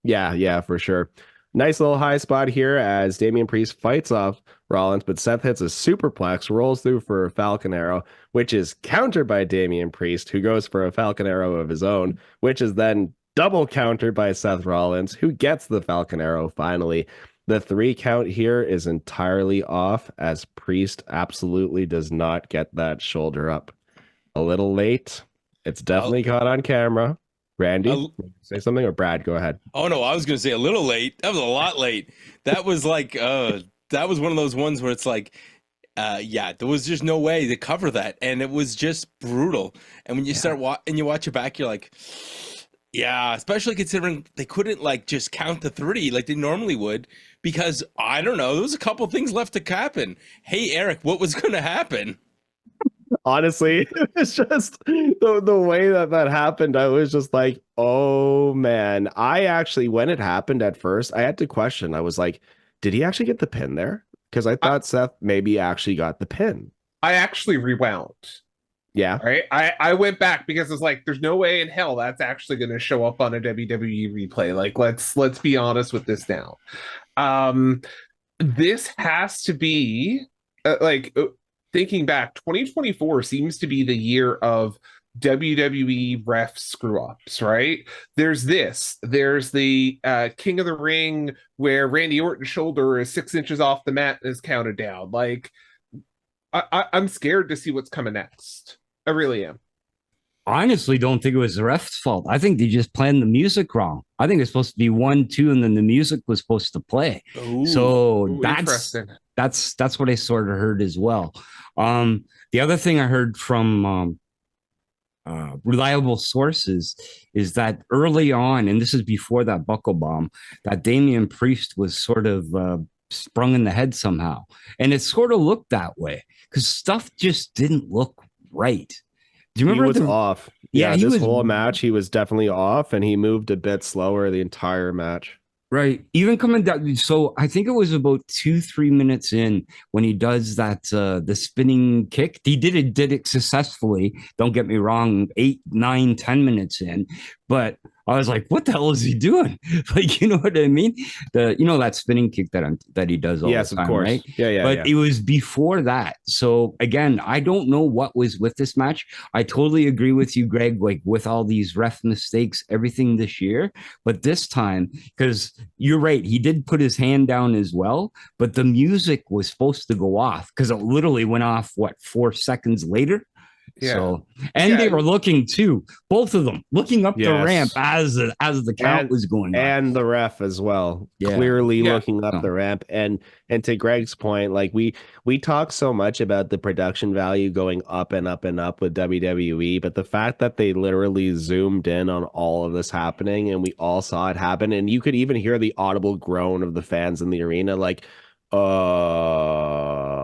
Yeah, for sure. Nice little high spot here as Damian Priest fights off Rollins, but Seth hits a superplex, rolls through for a Falcon Arrow, which is countered by Damian Priest, who goes for a Falcon Arrow of his own, which is then double countered by Seth Rollins, who gets the Falcon Arrow finally. The 3 count here is entirely off as Priest absolutely does not get that shoulder up. A little late. It's definitely caught on camera. Randy, say something, or Brad, go ahead. Oh no, I was gonna say a little late. That was a lot late. That was like that was one of those ones where it's like yeah, there was just no way to cover that, and it was just brutal. And when you start and you watch it back, you're like, yeah, especially considering they couldn't like just count to 3 like they normally would, because I don't know, there was a couple things left to happen. Hey Eric, what was gonna happen? Honestly, it's just the way that happened. I was just like, oh man. I actually, when it happened at first, I had to question. I was like, did he actually get the pin there? Because I thought Seth maybe actually got the pin. I actually rewound. Yeah. Right. I went back because it's like, there's no way in hell that's actually going to show up on a WWE replay. Like, let's be honest with this now. This has to be thinking back, 2024 seems to be the year of WWE ref screw ups, right? There's the King of the Ring where Randy Orton's shoulder is 6 inches off the mat and is counted down. Like, I'm scared to see what's coming next. I really am. I honestly don't think it was the ref's fault. I think they just planned the music wrong. I think it's supposed to be 1, 2, and then the music was supposed to play. Ooh. So Interesting. That's what I sort of heard as well. The other thing I heard from reliable sources is that early on, and this is before that buckle bomb, that Damian Priest was sort of sprung in the head somehow. And it sort of looked that way because stuff just didn't look right. Do you remember? He was off. Yeah, this whole match, he was definitely off, and he moved a bit slower the entire match. Right. Even coming down. So I think it was about 2-3 minutes in when he does that, the spinning kick. He did it successfully. Don't get me wrong, 8, 9, 10 minutes in. But I was like, what the hell is he doing? Like, you know what I mean? That spinning kick that he does all the time, yes, of course. Right? Yeah. But it was before that. So again, I don't know what was with this match. I totally agree with you, Greg, like with all these ref mistakes, everything this year. But this time, because you're right, he did put his hand down as well, but the music was supposed to go off because it literally went off, 4 seconds later? Yeah. So, and they were looking too, both of them looking up the ramp as the count was going on. And the ref as well, clearly looking up the ramp. And to Greg's point, like we talk so much about the production value going up and up and up with WWE, but the fact that they literally zoomed in on all of this happening and we all saw it happen, and you could even hear the audible groan of the fans in the arena, like,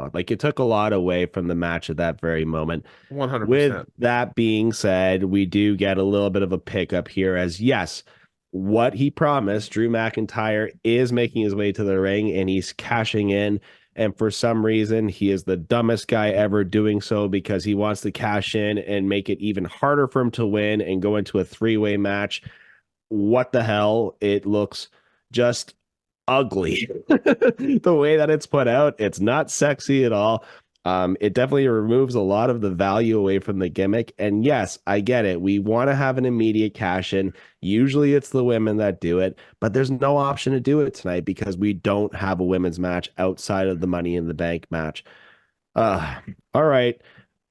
lot. Like, it took a lot away from the match at that very moment. 100%. With that being said, we do get a little bit of a pickup here as, yes, what he promised, Drew McIntyre is making his way to the ring and he's cashing in. And for some reason, he is the dumbest guy ever doing so because he wants to cash in and make it even harder for him to win and go into a three-way match. What the hell? It looks just ugly. The way that it's put out, it's not sexy at all. It definitely removes a lot of the value away from the gimmick. And yes, I get it. We want to have an immediate cash in. Usually it's the women that do it, but there's no option to do it tonight because we don't have a women's match outside of the Money in the Bank match. All right.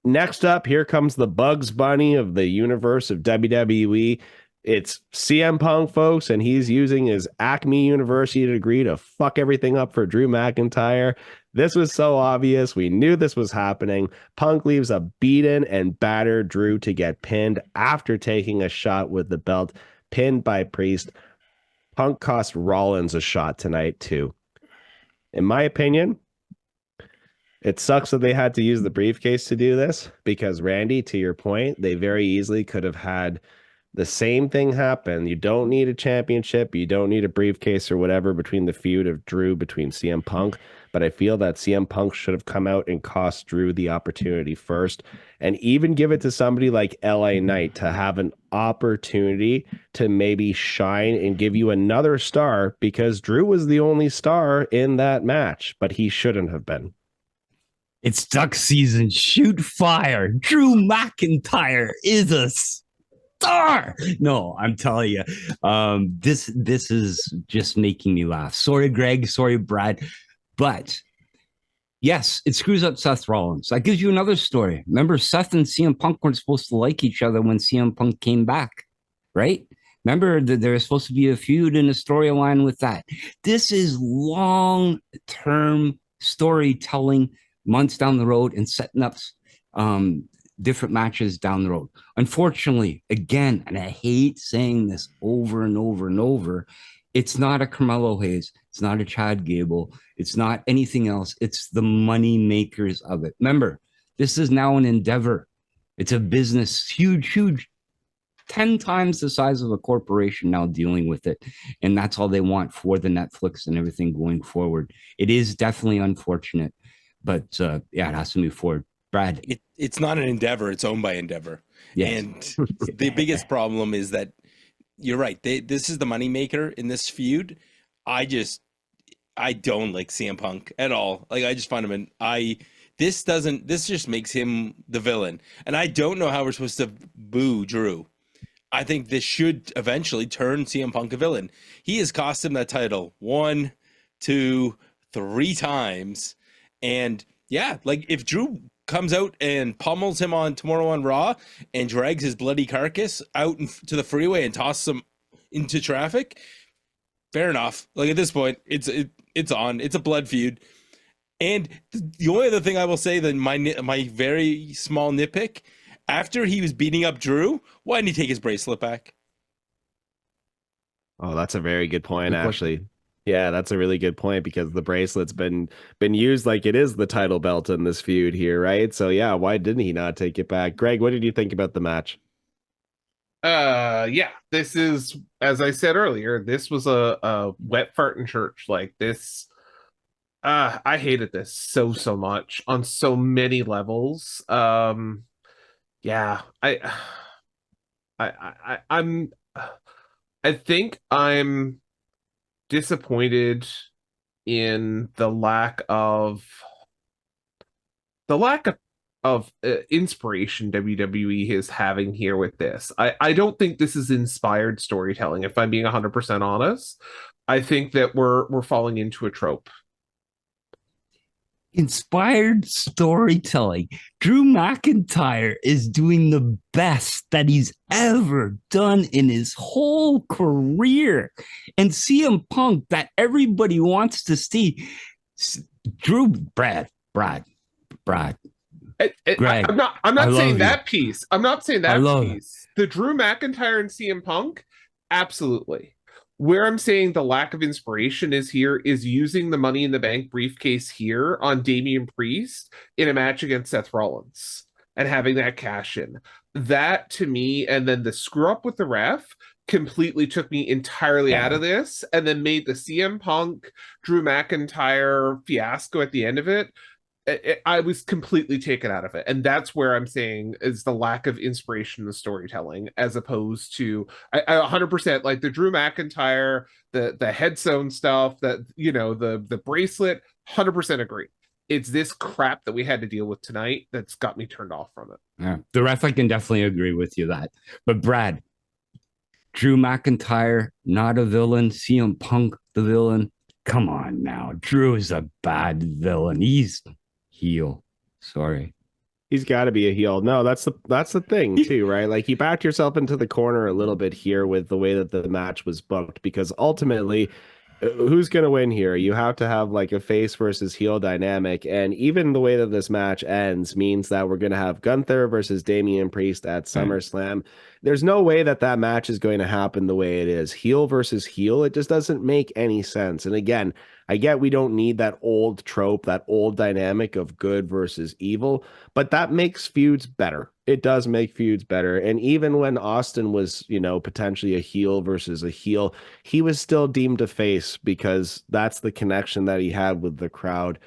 Next up, here comes the Bugs Bunny of the universe of WWE. It's CM Punk, folks, and he's using his Acme University degree to fuck everything up for Drew McIntyre. This was so obvious. We knew this was happening. Punk leaves a beaten and battered Drew to get pinned after taking a shot with the belt, pinned by Priest. Punk cost Rollins a shot tonight, too. In my opinion, it sucks that they had to use the briefcase to do this because, Randy, to your point, they very easily could have had the same thing happen. You don't need a championship. You don't need a briefcase or whatever between the feud of Drew between CM Punk. But I feel that CM Punk should have come out and cost Drew the opportunity first and even give it to somebody like LA Knight to have an opportunity to maybe shine and give you another star because Drew was the only star in that match, but he shouldn't have been. It's duck season. Shoot fire. Drew McIntyre is a star. No, I'm telling you, this is just making me laugh. Sorry, Greg. Sorry, Brad. But yes, it screws up Seth Rollins. That gives you another story. Remember, Seth and CM Punk weren't supposed to like each other when CM Punk came back, right? Remember that there was supposed to be a feud and a storyline with that. This is long-term storytelling, months down the road, and setting up different matches down the road. Unfortunately, again, and I hate saying this over and over and over, it's not a Carmelo Hayes. It's not a Chad Gable. It's not anything else. It's the money makers of it. Remember, this is now an endeavor. It's a business, huge, 10 times the size of a corporation now dealing with it. And that's all they want for the Netflix and everything going forward. It is definitely unfortunate, but yeah, it has to move forward. Brad. It's not an endeavor. It's owned by Endeavor. Yes. And the biggest problem is that you're right. This is the moneymaker in this feud. I don't like CM Punk at all. Like, I just find him this just makes him the villain. And I don't know how we're supposed to boo Drew. I think this should eventually turn CM Punk a villain. He has cost him that title 1, 2, 3 times. And yeah, like if Drew comes out and pummels him on tomorrow on Raw and drags his bloody carcass out to the freeway and tosses him into traffic, fair enough. Like, at this point, it's on. It's a blood feud. And the only other thing I will say, that my very small nitpick, after he was beating up Drew, why didn't he take his bracelet back? Oh, that's a very good point, actually. Yeah, that's a really good point because the bracelet's been used like it is the title belt in this feud here, right? So yeah, why didn't he not take it back? Greg, what did you think about the match? Yeah, this is, as I said earlier, this was a wet fart in church. Like this, I hated this so much on so many levels. Yeah, I think I'm disappointed in the lack of inspiration WWE is having here with this. I don't think this is inspired storytelling, if I'm being 100% honest. I think that we're falling into a trope. Inspired storytelling. Drew McIntyre is doing the best that he's ever done in his whole career. And CM Punk, that everybody wants to see. Drew, Brad. I'm not saying that piece. I'm not saying that piece. The Drew McIntyre and CM Punk, absolutely. Where I'm saying the lack of inspiration is here is using the Money in the Bank briefcase here on Damian Priest in a match against Seth Rollins and having that cash in. That to me, and then the screw up with the ref completely took me entirely out of this, and then made the CM Punk Drew McIntyre fiasco at the end of it. I was completely taken out of it. And that's where I'm saying is the lack of inspiration in the storytelling, as opposed to I 100% like the Drew McIntyre, the head sewn stuff, that, you know, the bracelet, 100% agree. It's this crap that we had to deal with tonight that's got me turned off from it. Yeah, the ref, I can definitely agree with you that. But Brad, Drew McIntyre, not a villain. CM Punk, the villain. Come on now. Drew is a bad villain. He's heel. Sorry. He's got to be a heel. No, that's the thing too, right? Like, you backed yourself into the corner a little bit here with the way that the match was booked, because ultimately, who's going to win here? You have to have like a face versus heel dynamic, and even the way that this match ends means that we're going to have Gunther versus Damian Priest at SummerSlam. There's no way that that match is going to happen the way it is. Heel versus heel, it just doesn't make any sense. And again, I get we don't need that old trope, that old dynamic of good versus evil, but that makes feuds better. It does make feuds better. And even when Austin was, you know, potentially a heel versus a heel, he was still deemed a face because that's the connection that he had with the crowd.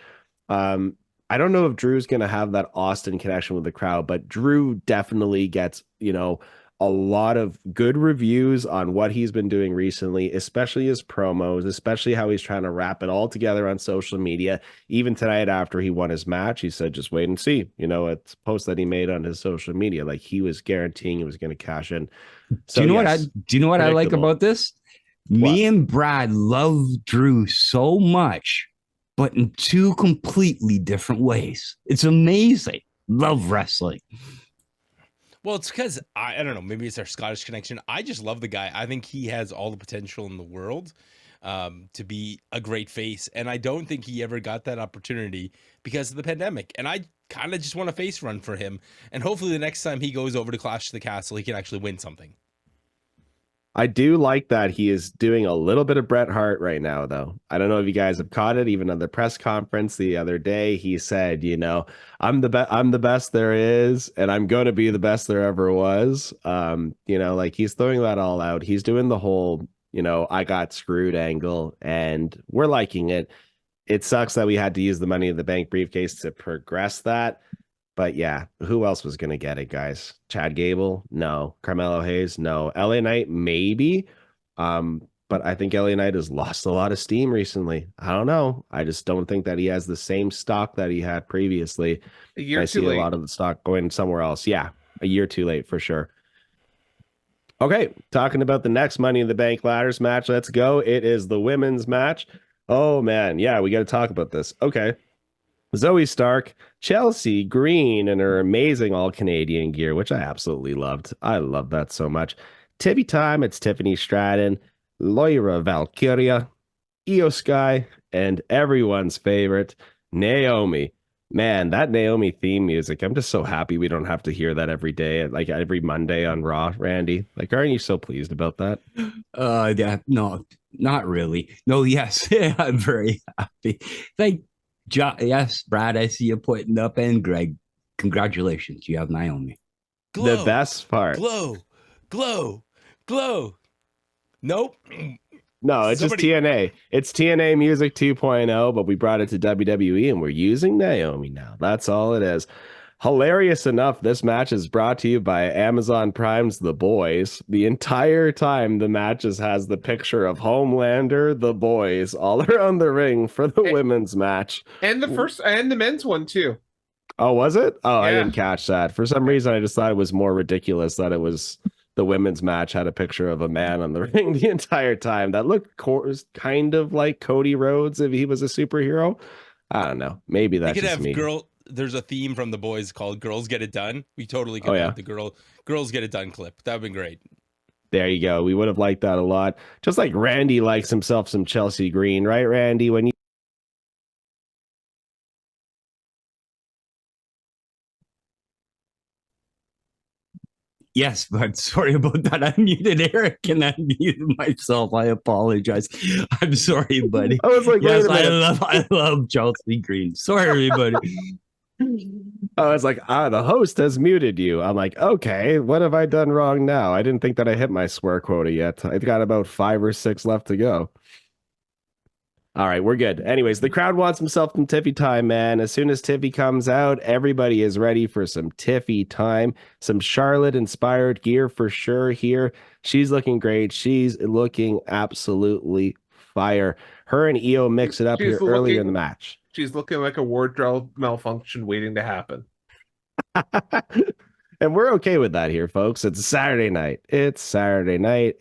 I don't know if Drew's going to have that Austin connection with the crowd, but Drew definitely gets, you know, a lot of good reviews on what he's been doing recently, especially his promos, especially how he's trying to wrap it all together on social media. Even tonight after he won his match, he said, just wait and see. You know, it's a post that he made on his social media. Like, he was guaranteeing he was going to cash in. So, do you know what I like about this? Me and Brad love Drew so much, but in two completely different ways. It's amazing. Love wrestling. Well, it's because I don't know, maybe it's our Scottish connection. I just love the guy. I think he has all the potential in the world to be a great face. And I don't think he ever got that opportunity because of the pandemic. And I kind of just want a face run for him. And hopefully the next time he goes over to Clash of the Castle, he can actually win something. I do like that he is doing a little bit of Bret Hart right now, though. I don't know if you guys have caught it. Even on the press conference the other day, he said, you know, I'm the best there is, and I'm going to be the best there ever was. You know, like, he's throwing that all out. He's doing the whole, you know, I got screwed angle, and we're liking it. It sucks that we had to use the Money in the Bank briefcase to progress that. But yeah, who else was going to get it, guys? Chad Gable? No. Carmelo Hayes? No. LA Knight? Maybe. But I think LA Knight has lost a lot of steam recently. I don't know. I just don't think that he has the same stock that he had previously. A year I too see late. a lot of the stock going somewhere else. Yeah, a year too late for sure. Okay, talking about the next Money in the Bank ladders match. Let's go. It is the women's match. Oh, man. Yeah, we got to talk about this. Okay. Zoe Stark, Chelsea Green in her amazing all-Canadian gear, which I absolutely loved. I love that so much. Tiffy Time, it's Tiffany Stratton, Lyra Valkyria, Io Sky, and everyone's favorite, Naomi. Man, that Naomi theme music, I'm just so happy we don't have to hear that every day, like every Monday on Raw, Randy. Like, aren't you so pleased about that? Yeah, no, not really. No, yes, I'm very happy. Yes, Brad, I see you putting up, and Greg, congratulations, you have Naomi. Glow, the best part. Glow, glow, glow. Nope. No, it's just TNA. It's TNA Music 2.0, but we brought it to WWE, and we're using Naomi now. That's all it is. Hilarious enough, this match is brought to you by Amazon Prime's The Boys. The entire time, the matches has the picture of Homelander, The Boys, all around the ring for the women's match. And the men's one too. Oh, was it? Oh, Yeah. I didn't catch that. For some reason, I just thought it was more ridiculous that it was the women's match had a picture of a man on the ring the entire time. That looked kind of like Cody Rhodes if he was a superhero. I don't know. Maybe that's just me. There's a theme from The Boys called Girls Get It Done. We totally could have the Girls Get It Done clip. That would have been great. There you go. We would have liked that a lot. Just like Randy likes himself some Chelsea Green, right, Randy? When you Yes, but sorry about that. I muted Eric and I muted myself. I apologize. I'm sorry, buddy. I was like, Yes, wait a minute. I love Chelsea Green. Sorry, everybody. I was like, the host has muted you. I'm like, okay, what have I done wrong now? I didn't think that I hit my swear quota yet. I've got about 5 or 6 left to go. All right, we're good. Anyways, the crowd wants himself some Tiffy time, man. As soon as Tiffy comes out, everybody is ready for some Tiffy time. Some Charlotte-inspired gear for sure here. She's looking great. She's looking absolutely fire. Her and Io mix it up here earlier in the match. She's looking like a wardrobe malfunction waiting to happen. And we're okay with that here, folks. It's Saturday night.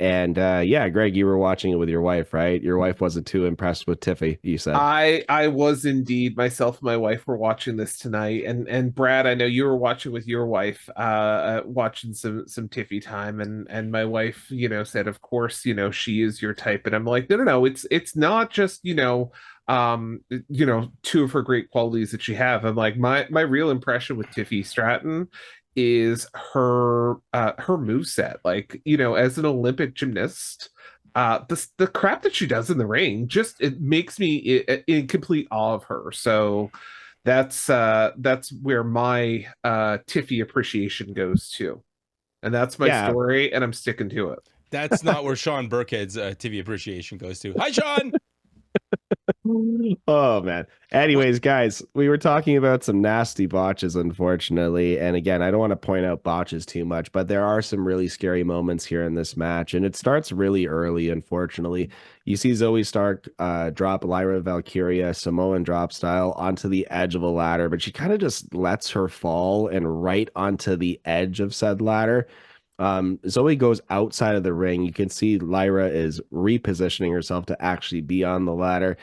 And yeah, Greg, you were watching it with your wife, right? Your wife wasn't too impressed with Tiffy, you said. I was indeed. Myself and my wife were watching this tonight. And Brad, I know you were watching with your wife, watching some Tiffy time. And my wife, said, of course, she is your type. And I'm like, no. It's not just, two of her great qualities that she have. I'm like, my real impression with Tiffy Stratton is her moveset. Like, as an Olympic gymnast, the crap that she does in the ring, just it makes me in complete awe of her. So that's where my Tiffy appreciation goes to, and that's my story, and I'm sticking to it. That's not where Sean Burkhead's Tiffy appreciation goes to. Hi, Sean. Oh man. Anyways, guys, we were talking about some nasty botches, unfortunately. And again, I don't want to point out botches too much, but there are some really scary moments here in this match. And it starts really early, unfortunately. You see Zoe Stark drop Lyra Valkyria Samoan drop style onto the edge of a ladder, but she kind of just lets her fall and right onto the edge of said ladder. Zoe goes outside of the ring. You can see Lyra is repositioning herself to actually be on the ladder.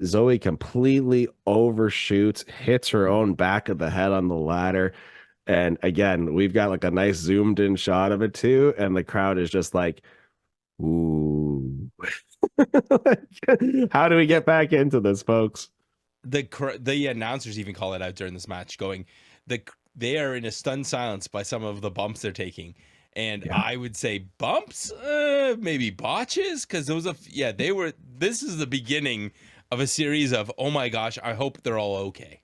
Zoe completely overshoots, hits her own back of the head on the ladder. And again, we've got like a nice zoomed in shot of it too. And the crowd is just like, ooh. How do we get back into this, folks? The announcers even call it out during this match, going, they are in a stunned silence by some of the bumps they're taking. And I would say bumps, maybe botches, because this is the beginning of a series of, oh my gosh, I hope they're all okay.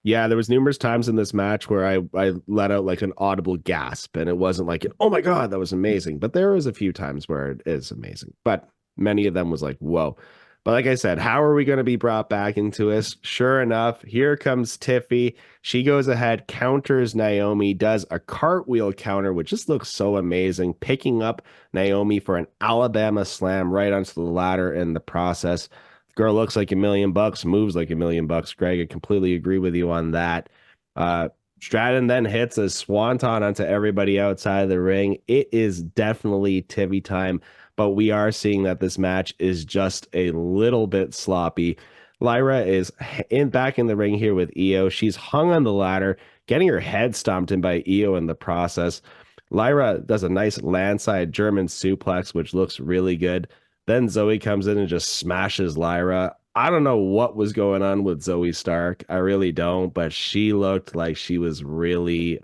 Yeah, there was numerous times in this match where I let out like an audible gasp, and it wasn't like, oh my God, that was amazing. But there was a few times where it is amazing. But many of them was like, whoa. But like I said, how are we going to be brought back into this? Sure enough, here comes Tiffy. She goes ahead, counters Naomi, does a cartwheel counter, which just looks so amazing, picking up Naomi for an Alabama slam right onto the ladder in the process. Girl looks like $1 million, moves like $1 million. Greg, I completely agree with you on that. Stratton then hits a swanton onto everybody outside the ring. It is definitely Tiffy time, but we are seeing that this match is just a little bit sloppy. Lyra is back in the ring here with Io. She's hung on the ladder, getting her head stomped in by Io in the process. Lyra does a nice landside German suplex, which looks really good. Then Zoe comes in and just smashes Lyra. I don't know what was going on with Zoe Stark. I really don't, but she looked like she was really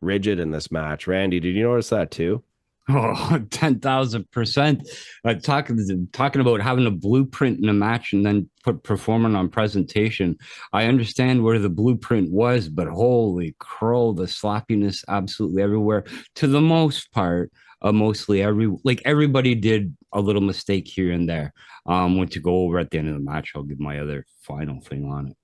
rigid in this match. Randy, did you notice that too? Oh, 10,000%. Talking about having a blueprint in a match and then performing on presentation. I understand where the blueprint was, but holy crow, the sloppiness absolutely everywhere. To the most part, mostly everybody did a little mistake here and there. When to go over at the end of the match, I'll give my other final thing on it.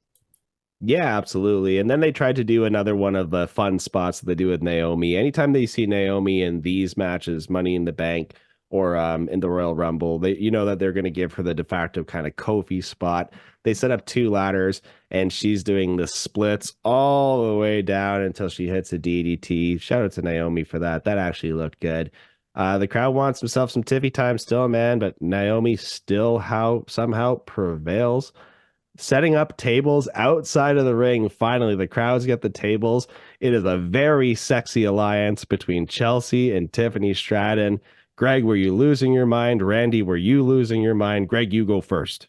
Yeah, absolutely. And then they tried to do another one of the fun spots that they do with Naomi. Anytime they see Naomi in these matches, Money in the Bank or in the Royal Rumble, they that they're going to give her the de facto kind of Kofi spot. They set up 2 ladders, and she's doing the splits all the way down until she hits a DDT. Shout out to Naomi for that. That actually looked good. The crowd wants himself some Tiffy time still, man, but Naomi still somehow prevails. Setting up tables outside of the ring. Finally, the crowds get the tables. It is a very sexy alliance between Chelsea and Tiffany Stratton. Greg, were you losing your mind? Randy, were you losing your mind? Greg, you go first.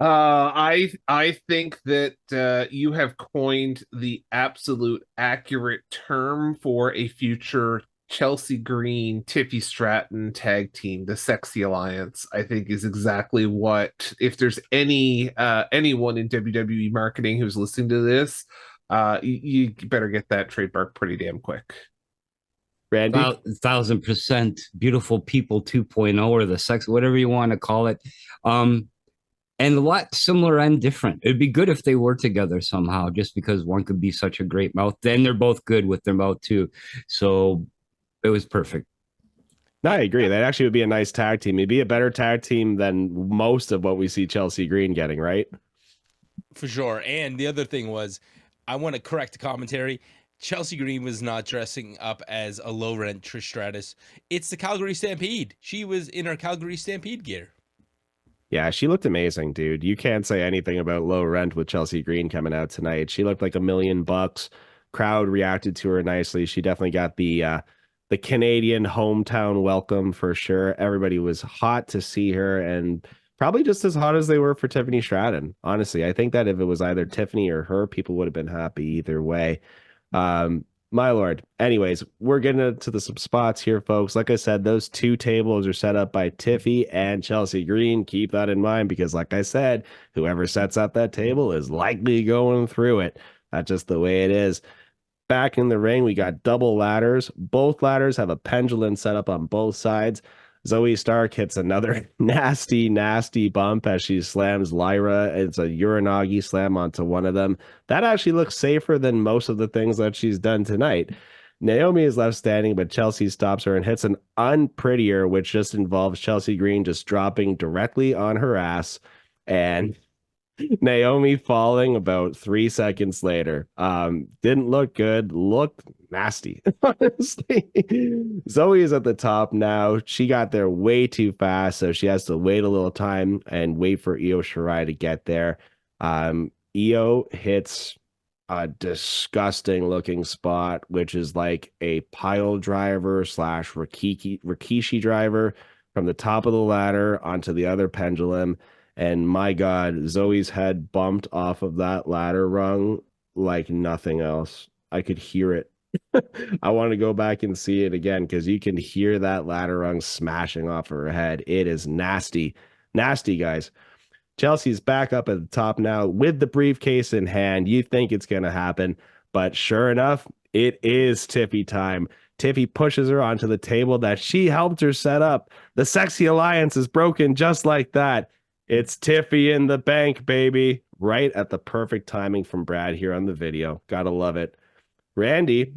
I think that you have coined the absolute accurate term for a future Chelsea Green, Tiffy Stratton tag team. The Sexy Alliance, I think, is exactly what. If there's anyone in WWE marketing who's listening to this, you better get that trademark pretty damn quick. Randy? 1,000% beautiful people 2.0 or the sex, whatever you want to call it. And a lot similar and different. It'd be good if they were together somehow, just because one could be such a great mouth. Then they're both good with their mouth too. So it was perfect. No, I agree. That actually would be a nice tag team. It'd be a better tag team than most of what we see Chelsea Green getting, right? For sure. And the other thing was, I want to correct the commentary. Chelsea Green was not dressing up as a low rent Trish Stratus. It's the Calgary Stampede. She was in her Calgary Stampede gear. Yeah, she looked amazing, dude. You can't say anything about low rent with Chelsea Green coming out tonight. She looked like $1 million. Crowd reacted to her nicely. She definitely got the Canadian hometown welcome for sure. Everybody was hot to see her, and probably just as hot as they were for Tiffany Stratton. Honestly, I think that if it was either Tiffany or her, people would have been happy either way. My Lord. Anyways, we're getting to some spots here, folks. Like I said, those two tables are set up by Tiffy and Chelsea Green. Keep that in mind because, like I said, whoever sets up that table is likely going through it. That's just the way it is. Back in the ring, we got double ladders. Both ladders have a pendulum set up on both sides. Zoe Stark hits another nasty, nasty bump as she slams Lyra. It's a Uranagi slam onto one of them. That actually looks safer than most of the things that she's done tonight. Naomi is left standing, but Chelsea stops her and hits an unprettier, which just involves Chelsea Green just dropping directly on her ass and Naomi falling about 3 seconds later. Didn't look good, looked nasty, honestly. Zoe is at the top now. She got there way too fast, so she has to wait a little time and wait for Io Shirai to get there. Io hits a disgusting looking spot, which is like a pile driver slash Rikishi driver from the top of the ladder onto the other pendulum. And my God, Zoe's head bumped off of that ladder rung like nothing else. I could hear it. I want to go back and see it again because you can hear that ladder rung smashing off her head. It is nasty. Nasty, guys. Chelsea's back up at the top now with the briefcase in hand. You think it's going to happen, but sure enough, it is Tiffy time. Tiffy pushes her onto the table that she helped her set up. The Sexy Alliance is broken just like that. It's Tiffy in the bank, baby. Right at the perfect timing from Brad here on the video. Gotta love it. Randy,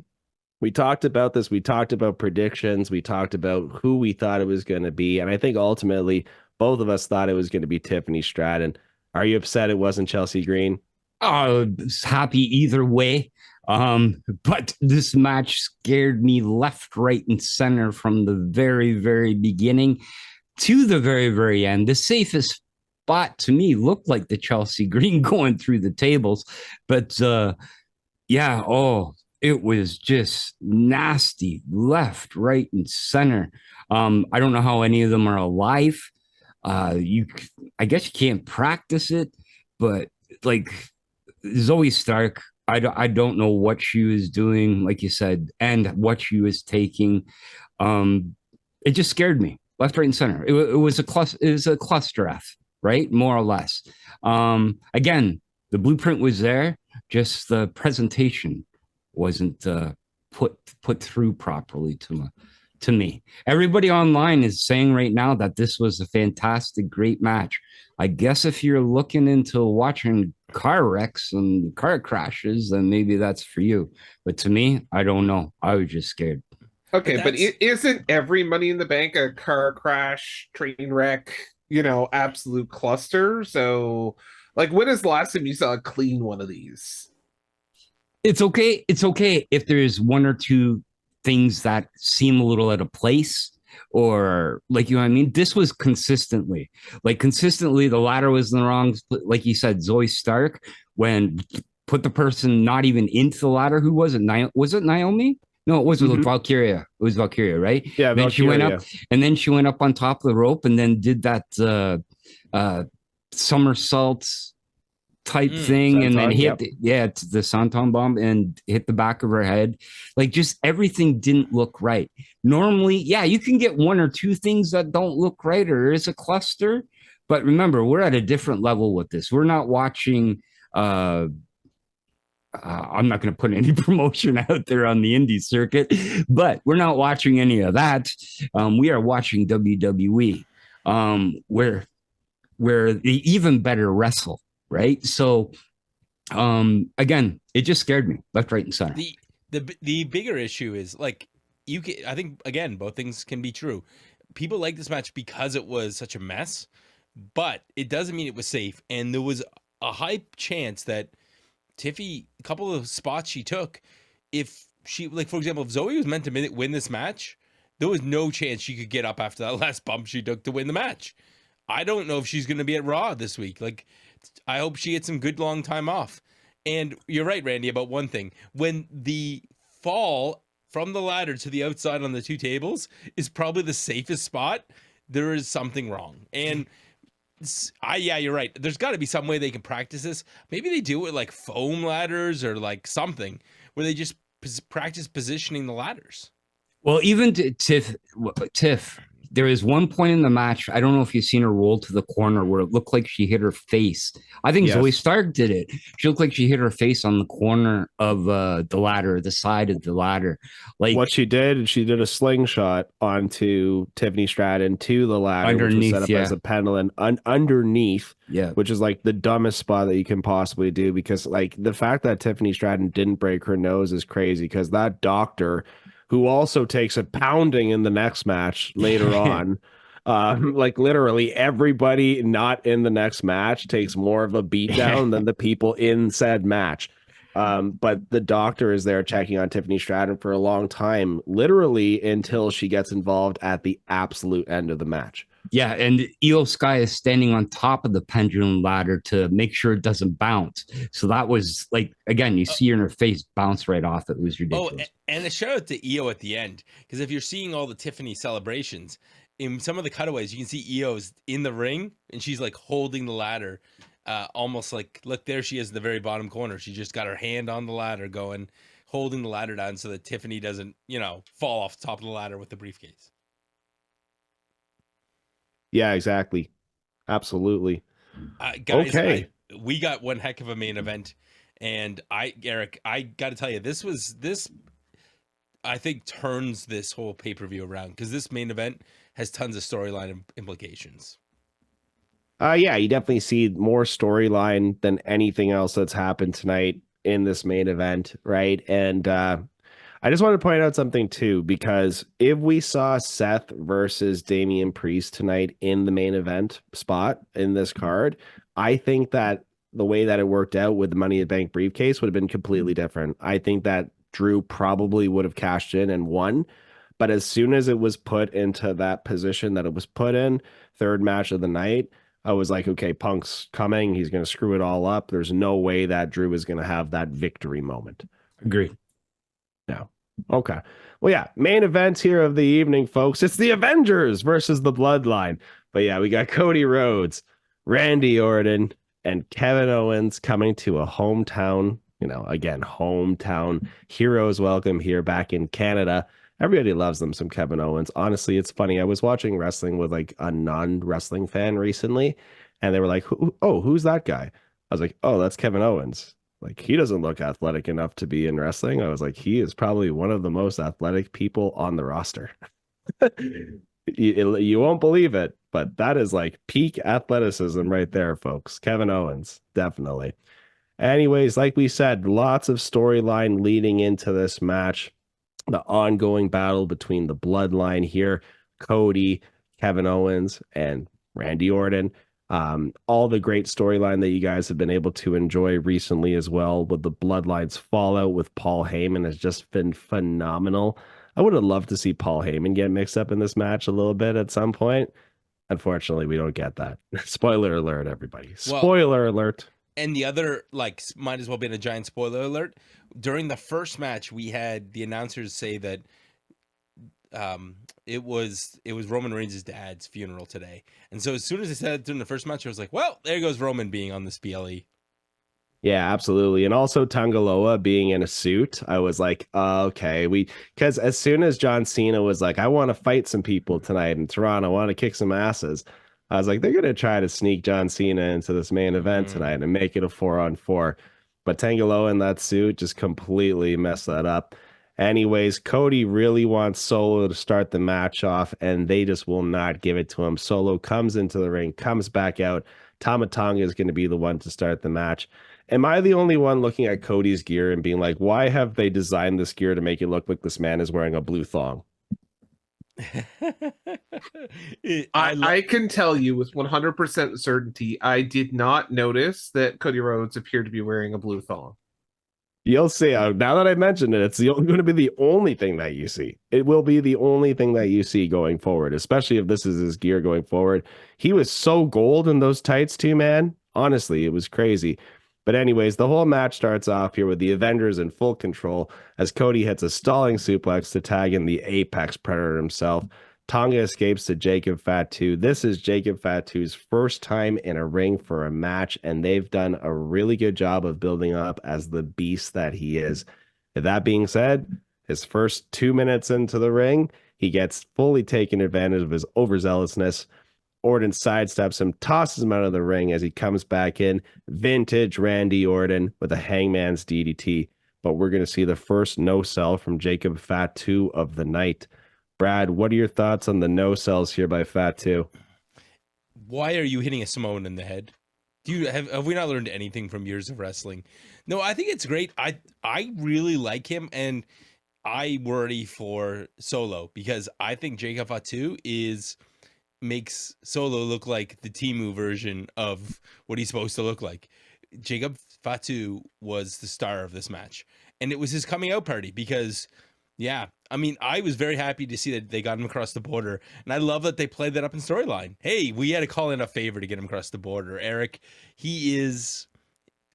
we talked about this. We talked about predictions. We talked about who we thought it was going to be. And I think ultimately both of us thought it was going to be Tiffany Stratton. Are you upset it wasn't Chelsea Green? Oh, happy either way. But this match scared me left, right, and center from the very, very beginning to the very, very end. The safest spot to me looked like the Chelsea Green going through the tables, but yeah, it was just nasty left, right, and center. I don't know how any of them are alive. I guess you can't practice it, but like Zoe Stark, I don't know what she was doing, like you said, and what she was taking. It just scared me left, right, and center. It was a cluster F. Right? More or less. Again, the blueprint was there, just the presentation wasn't put through properly to me. Everybody online is saying right now that this was a fantastic, great match. I guess if you're looking into watching car wrecks and car crashes, then maybe that's for you. But to me, I don't know. I was just scared. Okay, but isn't every Money in the Bank a car crash, train wreck, absolute cluster? So, like, when is the last time you saw a clean one of these? It's okay. It's okay if there's one or two things that seem a little out of place, or like, you know what I mean? This was consistently the ladder was in the wrong, like you said, Zoe Stark, when put the person not even into the ladder. Who was it? Was it Naomi? No, it wasn't. Valkyria. It was Valkyria, right? Yeah. Then Valkyria. she went up, and then she went up on top of the rope, and then did that somersaults type thing, and then Senton, hit the Santon bomb and hit the back of her head. Like, just everything didn't look right. Normally, yeah, you can get one or two things that don't look right, or there is a cluster. But remember, we're at a different level with this. We're not watching. I'm not going to put any promotion out there on the indie circuit, but we're not watching any of that. We are watching WWE, where they even better wrestle. Right. So, again, it just scared me left, right, and center. The bigger issue is, like, I think, again, both things can be true. People like this match because it was such a mess, but it doesn't mean it was safe. And there was a high chance that Tiffy, a couple of spots she took, if she, like, for example, if Zoe was meant to win this match, there was no chance she could get up after that last bump she took to win the match. I don't know if she's going to be at Raw this week. Like, I hope she gets some good long time off. And you're right, Randy, about one thing. When the fall from the ladder to the outside on the two tables is probably the safest spot, there is something wrong. And yeah, you're right. There's got to be some way they can practice this. Maybe they do it with, like, foam ladders or like something where they just practice positioning the ladders. Well, even Tiff, there is one point in the match, I don't know if you've seen her roll to the corner where it looked like she hit her face. I think Zoe Stark did it. She looked like she hit her face on the corner of the ladder, the side of the ladder. Like, what she did a slingshot onto Tiffany Stratton to the ladder, underneath, which was set up as a pendulum underneath, which is like the dumbest spot that you can possibly do, because, like, the fact that Tiffany Stratton didn't break her nose is crazy, because that doctor, who also takes a pounding in the next match later on. Like, literally everybody not in the next match takes more of a beatdown than the people in said match. But the doctor is there checking on Tiffany Stratton for a long time, literally until she gets involved at the absolute end of the match. Yeah, and Io Sky is standing on top of the pendulum ladder to make sure it doesn't bounce. So that was, like, again, you see her in her face bounce right off. It was ridiculous. Oh, and a shout out to Io at the end, because if you're seeing all the Tiffany celebrations, in some of the cutaways, you can see Io's in the ring, and she's, like, holding the ladder, almost like, look, there she is in the very bottom corner. She just got her hand on the ladder going, holding the ladder down so that Tiffany doesn't, fall off the top of the ladder with the briefcase. Yeah, exactly. Absolutely. Guys, okay. We got one heck of a main event, and Eric, I got to tell you, this I think turns this whole pay-per-view around, because this main event has tons of storyline implications. Yeah, you definitely see more storyline than anything else that's happened tonight in this main event, right? And I just want to point out something too, because if we saw Seth versus Damian Priest tonight in the main event spot in this card, I think that the way that it worked out with the Money in the Bank briefcase would have been completely different. I think that Drew probably would have cashed in and won, but as soon as it was put into that position that it was put in, third match of the night, I was like, okay, Punk's coming. He's going to screw it all up. There's no way that Drew is going to have that victory moment. Agree. No. Okay. Well, yeah, main event here of the evening, folks. It's the Avengers versus the Bloodline. But yeah, we got Cody Rhodes, Randy Orton, and Kevin Owens coming to a hometown, again, hometown heroes welcome here back in Canada. Everybody loves them, some Kevin Owens. Honestly, it's funny. I was watching wrestling with, like, a non-wrestling fan recently, and they were like, who's that guy? I was like, oh, that's Kevin Owens. Like, he doesn't look athletic enough to be in wrestling. I was like, he is probably one of the most athletic people on the roster. You won't believe it, but that is like peak athleticism right there, folks. Kevin Owens, definitely. Anyways, like we said, lots of storyline leading into this match. The ongoing battle between the Bloodline here, Cody, Kevin Owens, and Randy Orton. All the great storyline that you guys have been able to enjoy recently as well, with the Bloodline's fallout with Paul Heyman has just been phenomenal. I would have loved to see Paul Heyman get mixed up in this match a little bit at some point. Unfortunately, we don't get that. Spoiler alert, everybody. Spoiler alert. And the other, like, might as well be a giant spoiler alert. During the first match, we had the announcers say that it was Roman Reigns' dad's funeral today, and so as soon as they said it during the first match, I was like, well, there goes Roman being on this BLE. Yeah, absolutely. And also Tangaloa being in a suit, I was like, okay, because as soon as John Cena was like, I want to fight some people tonight in Toronto, I want to kick some asses. I was like, they're gonna try to sneak John Cena into this main event tonight and make it a 4-on-4. But Tangaloa in that suit just completely messed that up. Anyways, Cody really wants Solo to start the match off, and they just will not give it to him. Solo comes into the ring, comes back out. Tama Tonga is going to be the one to start the match. Am I the only one looking at Cody's gear and being like, why have they designed this gear to make it look like this man is wearing a blue thong? I can tell you with 100% certainty, I did not notice that Cody Rhodes appeared to be wearing a blue thong. You'll see. Now that I mentioned it, it's going to be the only thing that you see. It will be the only thing that you see going forward, especially if this is his gear going forward. He was so gold in those tights too, man. Honestly, it was crazy. But anyways, the whole match starts off here with the Avengers in full control as Cody hits a stalling suplex to tag in the Apex Predator himself. Tonga escapes to Jacob Fatu. This is Jacob Fatu's first time in a ring for a match, and they've done a really good job of building up as the beast that he is. That being said, his first 2 minutes into the ring, he gets fully taken advantage of his overzealousness. Orton sidesteps him, tosses him out of the ring as he comes back in. Vintage Randy Orton with a hangman's DDT. But we're going to see the first no-sell from Jacob Fatu of the night. Brad, what are your thoughts on the no-sells here by Fatu? Why are you hitting a Samoan in the head? Have we not learned anything from years of wrestling? No, I think it's great. I really like him, and I worry for Solo because I think Jacob Fatu makes Solo look like the Timu version of what he's supposed to look like. Jacob Fatu was the star of this match, and it was his coming out party because, yeah, I mean, I was very happy to see that they got him across the border, and I love that they played that up in storyline. Hey, we had to call in a favor to get him across the border. Eric,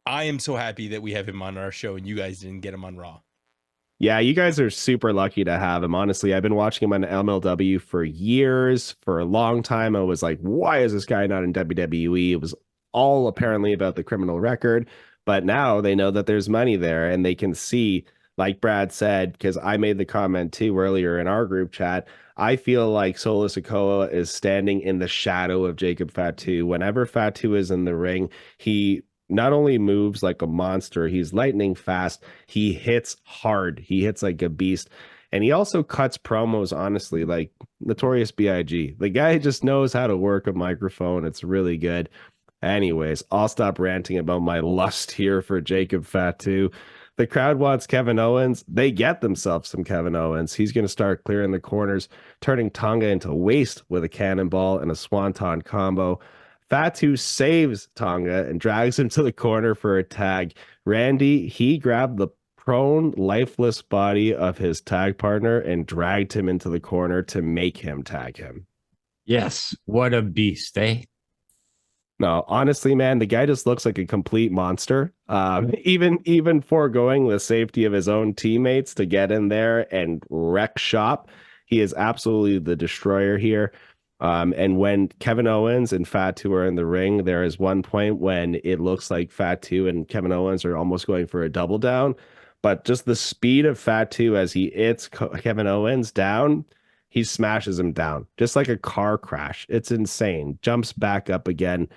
I am so happy that we have him on our show and you guys didn't get him on Raw. Yeah, you guys are super lucky to have him. Honestly, I've been watching him on MLW for years, for a long time. I was like, why is this guy not in WWE? It was all apparently about the criminal record, but now they know that there's money there and they can see, like Brad said, because I made the comment too earlier in our group chat, I feel like Solo Sikoa is standing in the shadow of Jacob Fatu. Whenever Fatu is in the ring, he not only moves like a monster, he's lightning fast. He hits hard. He hits like a beast. And he also cuts promos, honestly, like Notorious B.I.G. The guy just knows how to work a microphone. It's really good. Anyways, I'll stop ranting about my lust here for Jacob Fatu. The crowd wants Kevin Owens. They get themselves some Kevin Owens. He's going to start clearing the corners, turning Tonga into waste with a cannonball and a swanton combo. Fatu saves Tonga and drags him to the corner for a tag. Randy, he grabbed the prone, lifeless body of his tag partner and dragged him into the corner to make him tag him. Yes, what a beast, eh? No, honestly, man, the guy just looks like a complete monster. Even foregoing the safety of his own teammates to get in there and wreck shop, he is absolutely the destroyer here. And when Kevin Owens and Fatu are in the ring, there is one point when it looks like Fatu and Kevin Owens are almost going for a double down. But just the speed of Fatu as he hits Kevin Owens down, he smashes him down just like a car crash. It's insane. Jumps back up again.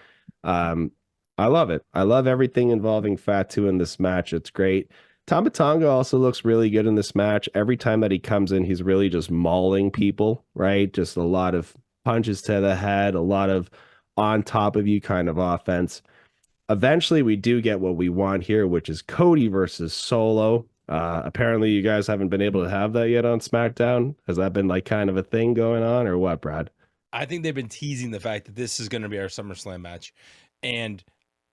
I love it. I love everything involving Fatu in this match. It's great. Tama Tonga also looks really good in this match. Every time that he comes in, he's really just mauling people, right? Just a lot of punches to the head, a lot of on top of you kind of offense. Eventually, we do get what we want here, which is Cody versus Solo. Apparently, you guys haven't been able to have that yet on SmackDown. Has that been like kind of a thing going on or what, Brad? I think they've been teasing the fact that this is going to be our SummerSlam match. And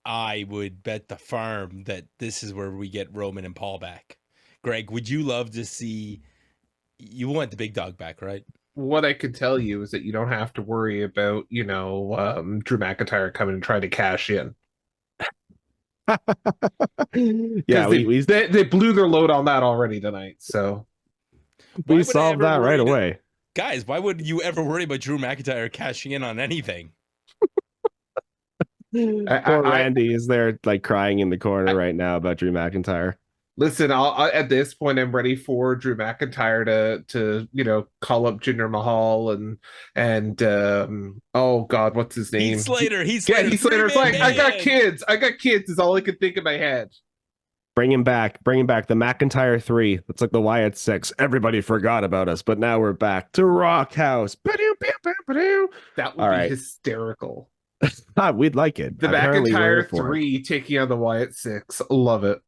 I would bet the farm that this is where we get Roman and Paul back. Greg, would you love to see... You want the big dog back, right? What I could tell you is that you don't have to worry about, Drew McIntyre coming and trying to cash in. Yeah, they blew their load on that already tonight. So we solved that right away. Guys, why would you ever worry about Drew McIntyre cashing in on anything? Poor Randy is there like crying in the corner right now about Drew McIntyre. Listen, at this point, I'm ready for Drew McIntyre to call up Jinder Mahal and oh God, what's his name? Heath Slater. Heath Slater. It's like I got kids. Is all I could think in my head. Bring him back. The McIntyre 3. It's like the Wyatt 6. Everybody forgot about us, but now we're back to Rock House. That would be hysterical. We'd like it. The McIntyre 3 taking on the Wyatt 6. Love it.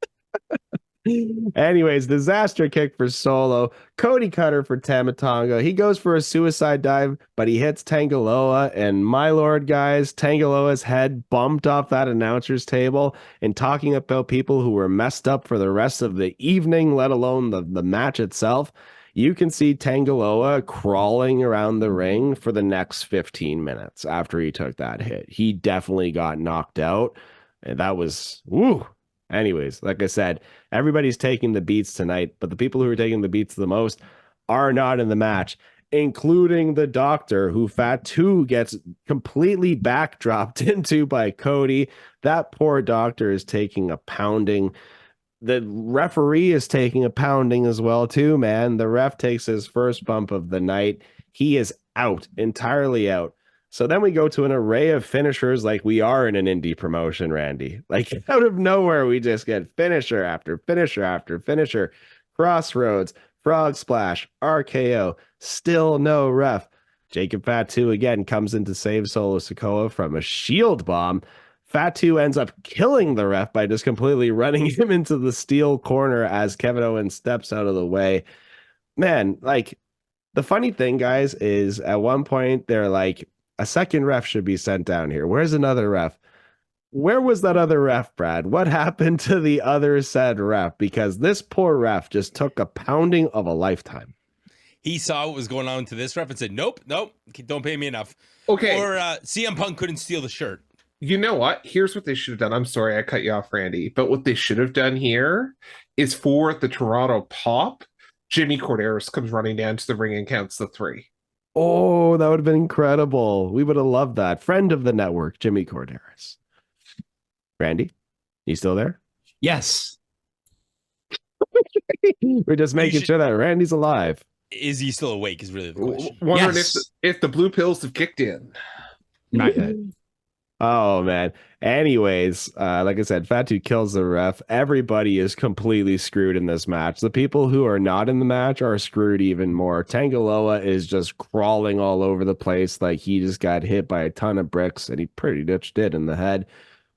Anyways, disaster kick for Solo. Cody Cutter for Tama Tonga. He goes for a suicide dive, but he hits Tangaloa. And my lord, guys, Tangaloa's head bumped off that announcer's table. And talking about people who were messed up for the rest of the evening, let alone the match itself, you can see Tangaloa crawling around the ring for the next 15 minutes after he took that hit. He definitely got knocked out. And that was, woo. Anyways, like I said, everybody's taking the beats tonight, but the people who are taking the beats the most are not in the match, including the Doctor, who Fatu gets completely backdropped into by Cody. That poor Doctor is taking a pounding. The referee is taking a pounding as well, too, man. The ref takes his first bump of the night. He is out, entirely out. So then we go to an array of finishers like we are in an indie promotion, Randy. Like out of nowhere, we just get finisher after finisher after finisher. Crossroads, Frog Splash, RKO, still no ref. Jacob Fatu again comes in to save Solo Sikoa from a shield bomb. Fatu ends up killing the ref by just completely running him into the steel corner as Kevin Owens steps out of the way. Man, like the funny thing, guys, is at one point they're like, a second ref should be sent down here. Where's another ref? Where was that other ref, Brad? What happened to the other said ref? Because this poor ref just took a pounding of a lifetime. He saw what was going on to this ref and said, nope, don't pay me enough. Okay. Or CM Punk couldn't steal the shirt. You know what? Here's what they should have done. I'm sorry I cut you off, Randy. But what they should have done here is for the Toronto Pop, Jimmy Corderas comes running down to the ring and counts the 3. Oh, that would have been incredible. We would have loved that. Friend of the network, Jimmy Corderas. Randy, you still there? Yes. We're just making sure that Randy's alive. Is he still awake is really the question. Wondering if the blue pills have kicked in. Not yet. Oh, man. Anyways, like I said, Fatu kills the ref. Everybody is completely screwed in this match. The people who are not in the match are screwed even more. Tangaloa is just crawling all over the place like he just got hit by a ton of bricks, and he pretty much did in the head.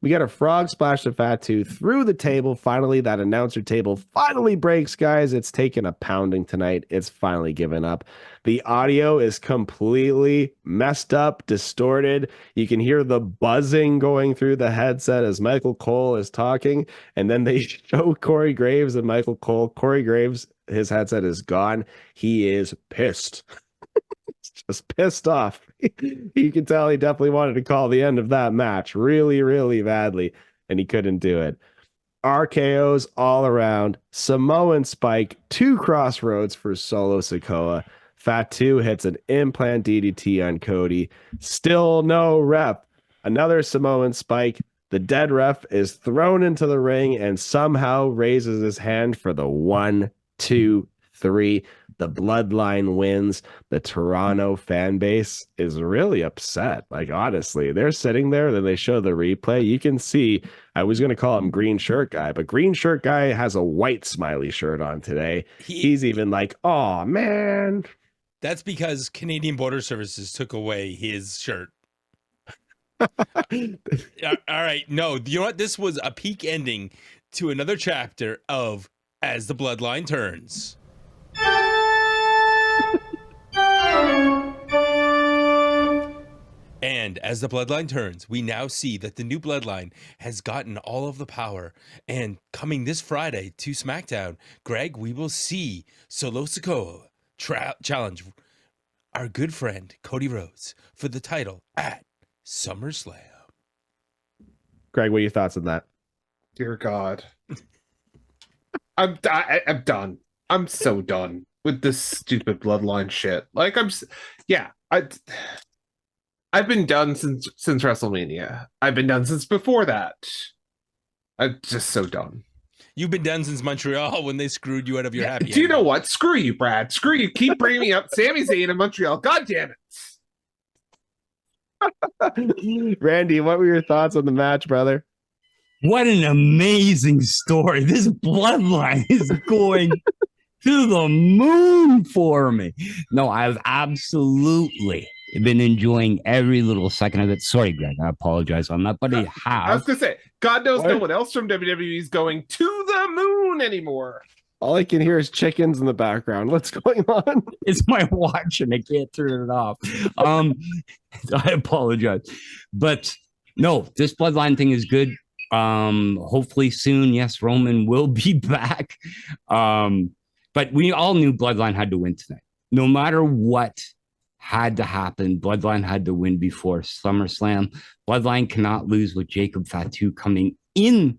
We got a frog splash to Fatu through the table. Finally, that announcer table finally breaks, guys. It's taken a pounding tonight. It's finally given up. The audio is completely messed up, distorted. You can hear the buzzing going through the headset as Michael Cole is talking. And then they show Corey Graves and Michael Cole. Corey Graves, his headset is gone. He is pissed. Just pissed off. You can tell he definitely wanted to call the end of that match really, really badly, and he couldn't do it. RKOs all around. Samoan Spike, 2 crossroads for Solo Sikoa. Fatu hits an implant DDT on Cody. Still no ref. Another Samoan Spike. The dead ref is thrown into the ring and somehow raises his hand for the 1, 2, 3. The Bloodline wins. The Toronto fan base is really upset. Like, honestly, they're sitting there, then they show the replay. You can see, I was going to call him Green Shirt Guy, but Green Shirt Guy has a white smiley shirt on today. He's even like, oh, man. That's because Canadian Border Services took away his shirt. All right. No, you know what? This was a peak ending to another chapter of As the Bloodline Turns. And as the Bloodline turns, we now see that the new Bloodline has gotten all of the power. And coming this Friday to SmackDown, Greg, we will see Solo Sikoa challenge our good friend Cody Rhodes for the title at SummerSlam. Greg, what are your thoughts on that? Dear God. I'm done. I'm so done. with this stupid bloodline shit. Like I've been done since WrestleMania. I've been done since before that. I'm just so done. You've been done since Montreal when they screwed you out of your happy Do you know ending. what? Screw you, Brad. Screw you. Keep bringing me up Sami Zayn in Montreal. God damn it. Randy, what were your thoughts on the match, brother? What an amazing story. This bloodline is going to the moon for me. No, I've absolutely been enjoying every little second of it. Sorry, Greg, I apologize on that, but I have. I was going to say, God knows no one else from WWE is going to the moon anymore. All I can hear is chickens in the background. What's going on? It's my watch and I can't turn it off. I apologize. But no, this bloodline thing is good. Hopefully soon, yes, Roman will be back. But we all knew Bloodline had to win tonight. No matter what had to happen, Bloodline had to win before SummerSlam. Bloodline cannot lose with Jacob Fatu coming in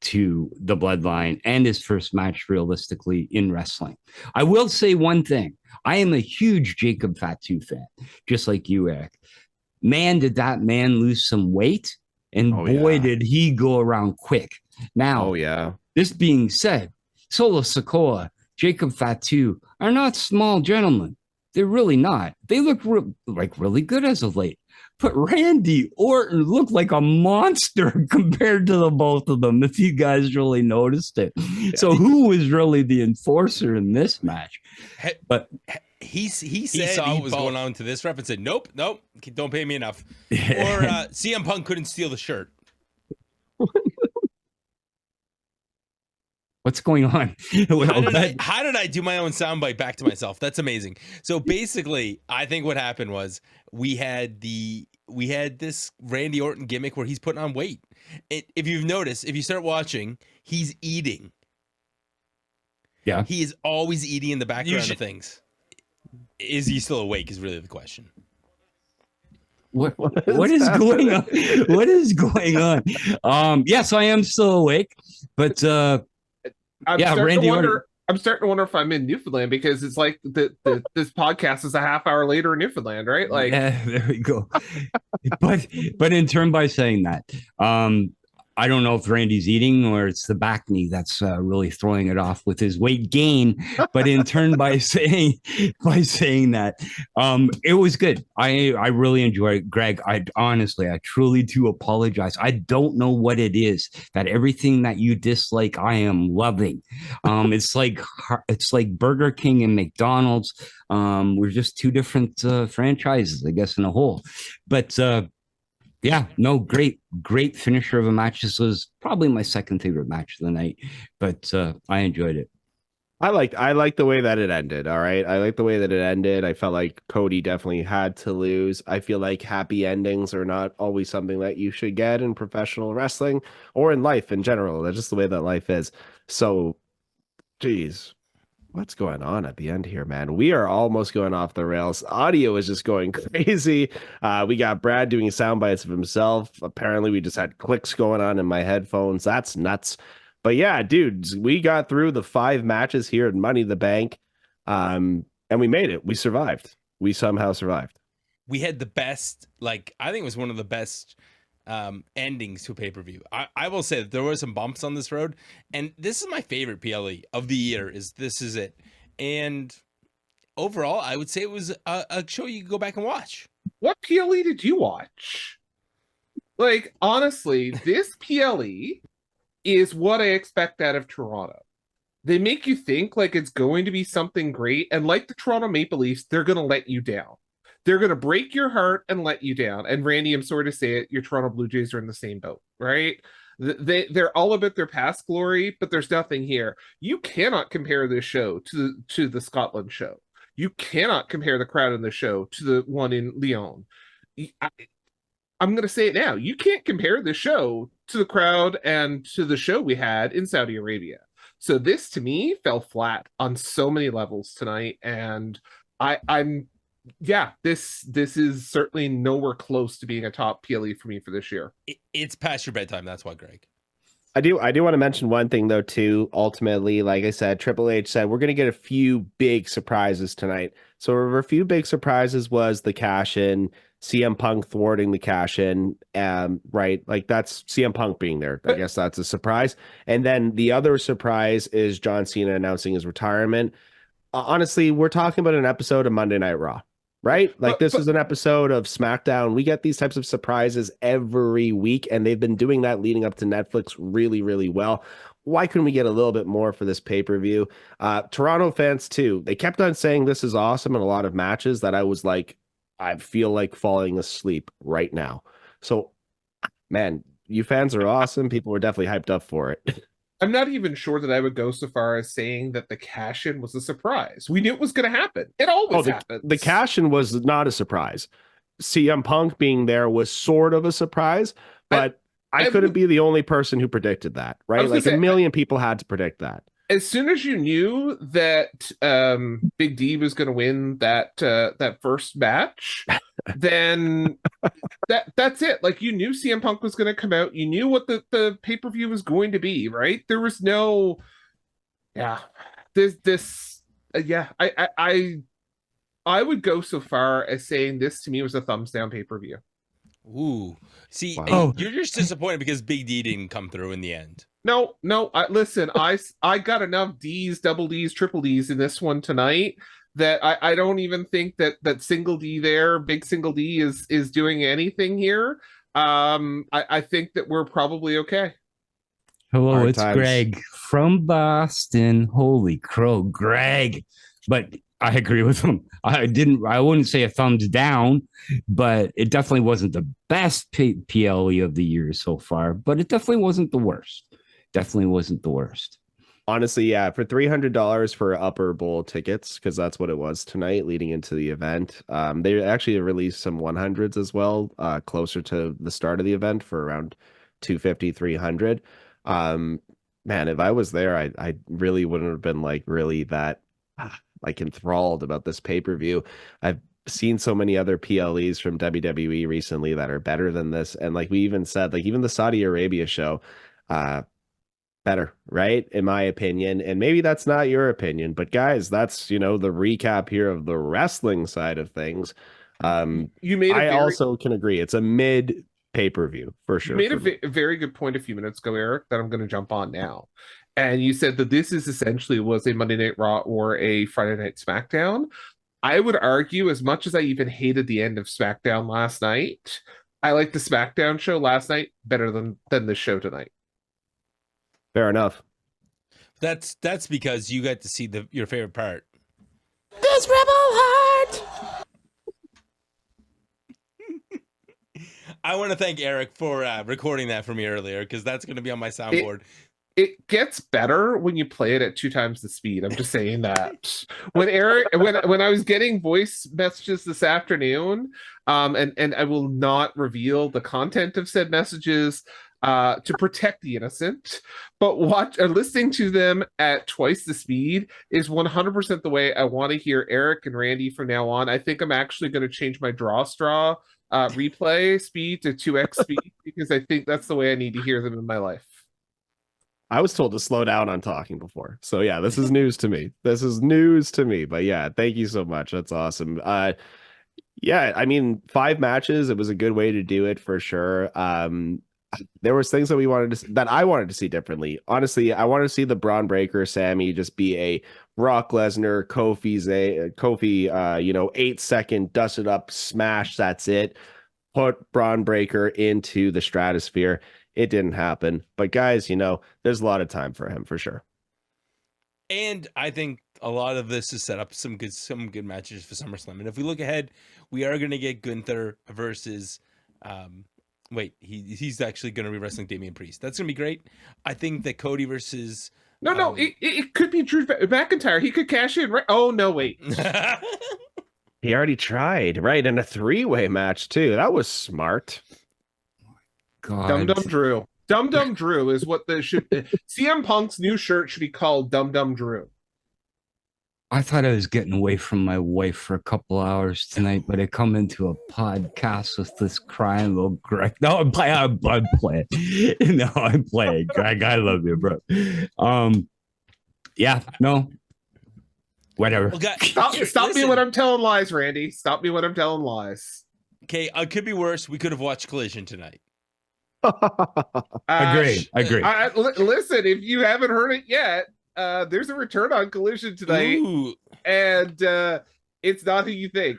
to the Bloodline and his first match realistically in wrestling. I will say one thing. I am a huge Jacob Fatu fan, just like you, Eric. Man, did that man lose some weight, and boy, did he go around quick. Now, this being said, Solo Sikoa, Jacob Fatu are not small gentlemen. They're really not. They look really good as of late. But Randy Orton looked like a monster compared to the both of them, if you guys really noticed it. So who was really the enforcer in this match? But he saw what was going on to this ref and said, nope, don't pay me enough. Or CM Punk couldn't steal the shirt. What's going on? How did I do my own soundbite back to myself? That's amazing. So basically, I think what happened was we had this Randy Orton gimmick where he's putting on weight. If you've noticed, if you start watching, he's eating. Yeah. He is always eating in the background of things. Is he still awake is really the question. What is going on? What is going on? Yes, I am still awake, but I'm starting to wonder if I'm in Newfoundland, because it's like this podcast is a half hour later in Newfoundland, right? Like, yeah, there we go. but in turn, by saying that, I don't know if Randy's eating or it's the back knee that's really throwing it off with his weight gain. But in turn, by saying that, it was good. I really enjoyed it. Greg, I truly do apologize. I don't know what it is that everything that you dislike, I am loving. It's like Burger King and McDonald's. We're just two different franchises, I guess, in a whole. But yeah, no, great finisher of a match. This was probably my second favorite match of the night, but I enjoyed it. I liked the way that it ended. All right. I like the way that it ended. I felt like Cody definitely had to lose. I feel like happy endings are not always something that you should get in professional wrestling or in life in general. That's just the way that life is. So, geez, what's going on at the end here, man? We are almost going off the rails. Audio is just going crazy. We got Brad doing sound bites of himself. Apparently, we just had clicks going on in my headphones. That's nuts. But yeah, dudes, we got through the 5 matches here at Money in the Bank, and we made it. We survived. We somehow survived. We had the best, I think it was one of the best endings to a pay-per-view. I will say that there were some bumps on this road, and this is my favorite PLE of the year. This is it. And overall, I would say it was a show you could go back and watch. What PLE did you watch? Like, honestly, this PLE is what I expect out of Toronto. They make you think like it's going to be something great, and like the Toronto Maple Leafs, they're going to let you down. They're going to break your heart and let you down. And Randy, I'm sorry to say it, your Toronto Blue Jays are in the same boat, right? They're all about their past glory, but there's nothing here. You cannot compare this show to the Scotland show. You cannot compare the crowd in the show to the one in Lyon. I'm going to say it now. You can't compare the show to the crowd and to the show we had in Saudi Arabia. So this, to me, fell flat on so many levels tonight. And this is certainly nowhere close to being a top PLE for me for this year. It's past your bedtime. That's why, Greg. I do want to mention one thing though too. Ultimately, like I said, Triple H said we're going to get a few big surprises tonight. So a few big surprises was the cash in, CM Punk thwarting the cash in, right? Like that's CM Punk being there. I guess that's a surprise. And then the other surprise is John Cena announcing his retirement. Honestly, we're talking about an episode of Monday Night Raw, right? Like this is an episode of SmackDown. We get these types of surprises every week, and they've been doing that leading up to Netflix really, really well. Why couldn't we get a little bit more for this pay-per-view? Toronto fans too, they kept on saying this is awesome in a lot of matches that I was like, I feel like falling asleep right now. So, man, you fans are awesome. People were definitely hyped up for it. I'm not even sure that I would go so far as saying that the cash-in was a surprise. We knew it was going to happen. It always happens. The cash-in was not a surprise. CM Punk being there was sort of a surprise, but I couldn't be the only person who predicted that, right? Like a million people had to predict that. As soon as you knew that Big D was going to win that first match, then that's it. Like you knew CM Punk was going to come out. You knew what the pay-per-view was going to be, right? There was no, I would go so far as saying this to me was a thumbs down pay-per-view. Ooh, see, Wow. you're just disappointed because Big D didn't come through in the end. No, listen, I got enough D's, double D's, triple D's in this one tonight that I don't even think that single D there, big single D is doing anything here. I think that we're probably okay. Hello, Hard it's times. Greg from Boston. Holy crow, Greg. But I agree with him. I wouldn't say a thumbs down, but it definitely wasn't the best PLE of the year so far, but it definitely wasn't the worst. Definitely wasn't the worst. Honestly, yeah, for $300 for upper bowl tickets, because that's what it was tonight leading into the event. They actually released some 100s as well, closer to the start of the event for around 250, 300. Man, if I was there, I really wouldn't have been like really that like enthralled about this pay-per-view. I've seen so many other PLEs from WWE recently that are better than this. And like we even said, like even the Saudi Arabia show, better, right? In my opinion. And maybe that's not your opinion, but guys, that's, the recap here of the wrestling side of things. I also can agree. It's a mid pay-per-view for sure. You made a very good point a few minutes ago, Eric, that I'm going to jump on now. And you said that this is essentially was a Monday Night Raw or a Friday Night SmackDown. I would argue, as much as I even hated the end of SmackDown last night, I like the SmackDown show last night better than the show tonight. Fair enough. That's because you got to see your favorite part. This rebel heart. I want to thank Eric for recording that for me earlier because that's going to be on my soundboard. It gets better when you play it at 2 times the speed. I'm just saying that. When I was getting voice messages this afternoon, and I will not reveal the content of said messages to protect the innocent, but listening to them at twice the speed is 100% the way I want to hear Eric and Randy from now on. I think I'm actually going to change my draw straw replay speed to 2x speed because I think that's the way I need to hear them in my life. I was told to slow down on talking before. So yeah, this is news to me. But yeah, thank you so much. That's awesome. Yeah, I mean, 5 matches, it was a good way to do it for sure. There was things that I wanted to see differently. Honestly, I wanted to see the Braun Breaker Sami just be a Brock Lesnar, Kofi, 8-second dust it up smash. That's it. Put Braun Breaker into the stratosphere. It didn't happen. But guys, there's a lot of time for him for sure. And I think a lot of this is set up some good matches for SummerSlam. And if we look ahead, we are going to get Gunther versus he's actually going to be wrestling Damian Priest. That's going to be great. I think that Cody versus it could be Drew McIntyre. He could cash in, right? Oh no, wait. He already tried, right? In a 3-way match too. That was smart. God. Dum Dum Drew. Dum Dum Drew is what CM Punk's new shirt should be called. Dum Dum Drew. I thought I was getting away from my wife for a couple hours tonight, but I come into a podcast with this crying little Greg. No, I'm playing. I'm playing. No, I'm playing. Greg, I love you, bro. Yeah, no, whatever. Well, guys, Stop me listen. when I'm telling lies, Randy. Stop me when I'm telling lies. Okay, it could be worse. We could have watched Collision tonight. Agree. Listen, if you haven't heard it yet, there's a return on Collision tonight, Ooh. and it's not who you think.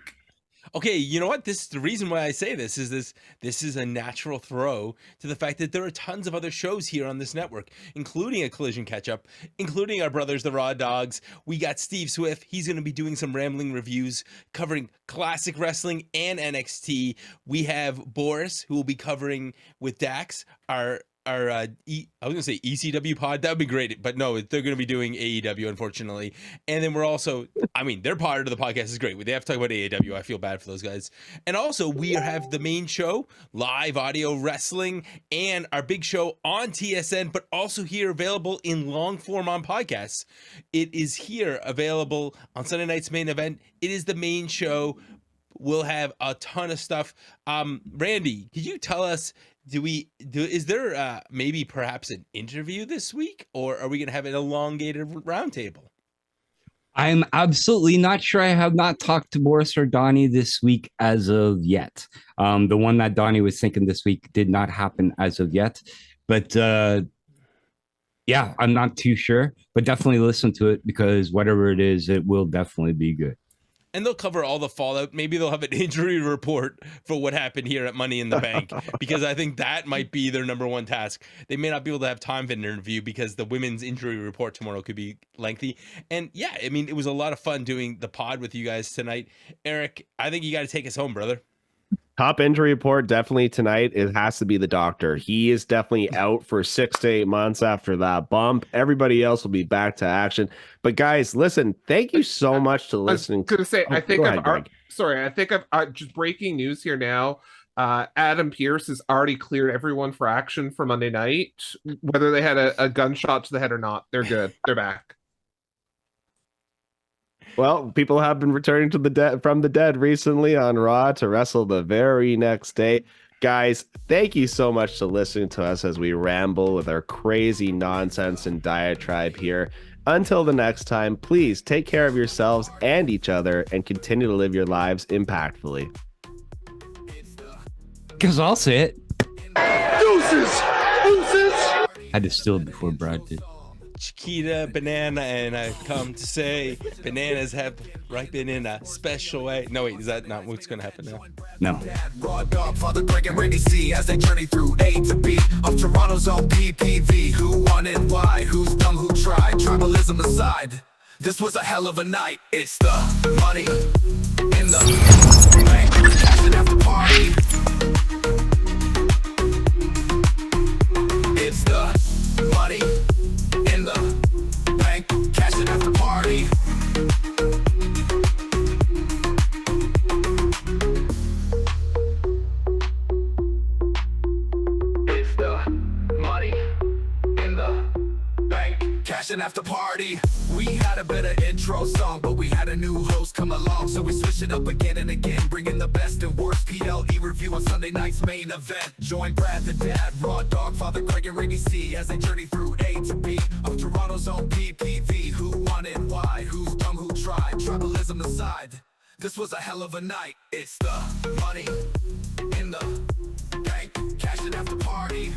Okay, you know what? The reason why I say this is a natural throw to the fact that there are tons of other shows here on this network, including a Collision catch-up, including our brothers, the Raw Dogs. We got Steve Swift. He's going to be doing some rambling reviews covering classic wrestling and NXT. We have Boris, who will be covering with Dax, I was gonna say ECW pod. That would be great, but no, they're gonna be doing AEW, unfortunately. And then we're also, I mean, their part of the podcast is great. They have to talk about AEW. I feel bad for those guys. And also, we have the main show, live audio wrestling, and our big show on TSN, but also here available in long form on podcasts. It is here available on Sunday night's main event. It is the main show. We'll have a ton of stuff. Randy, could you tell us? Is there maybe perhaps an interview this week, or are we going to have an elongated roundtable? I'm absolutely not sure. I have not talked to Boris or Donnie this week as of yet. The one that Donnie was thinking this week did not happen as of yet. But yeah, I'm not too sure. But definitely listen to it, because whatever it is, it will definitely be good. And they'll cover all the fallout. Maybe they'll have an injury report for what happened here at Money in the Bank, because I think that might be their number one task. They may not be able to have time for an interview because the women's injury report tomorrow could be lengthy. And yeah, I mean, it was a lot of fun doing the pod with you guys tonight. Eric, I think you got to take us home, brother. Top injury report definitely tonight. It has to be the doctor. He is definitely out for 6 to 8 months after that bump. Everybody else will be back to action. But guys, listen, thank you so much to listening. I was going to say, I think I've just breaking news here now. Adam Pearce has already cleared everyone for action for Monday night. Whether they had a gunshot to the head or not, they're good. They're back. Well, people have been returning from the dead recently on Raw to wrestle the very next day. Guys, thank you so much to listening to us as we ramble with our crazy nonsense and diatribe here. Until the next time, please take care of yourselves and each other and continue to live your lives impactfully. Because I'll say it. Deuces! Had to steal it before Brad did. Chiquita banana, and I come to say bananas have ripened in a special way. No, wait, is that not what's going to happen now? No. Raw Dog, Father Greg and Randy C as they journey through A to B of Toronto's own PPV. Who won and why? Who's dumb? Who tried? Tribalism aside, this was a hell of a night. It's the money in the bank, cashing after party. It's the money in the bank, cashing after party. It's the money in the bank, cashing after party. We had a better intro song, but we had a new host come along, so we switched it up again and again, bringing the best and worst PLE review on Sunday night's main event. Join Brad the Dad, Raw Dog, Father Greg and Randy C as they journey through A to B of Toronto's own PPV. Who won and why? Who's dumb? Who tried? Tribalism aside, this was a hell of a night. It's the money in the bank, cashing after party.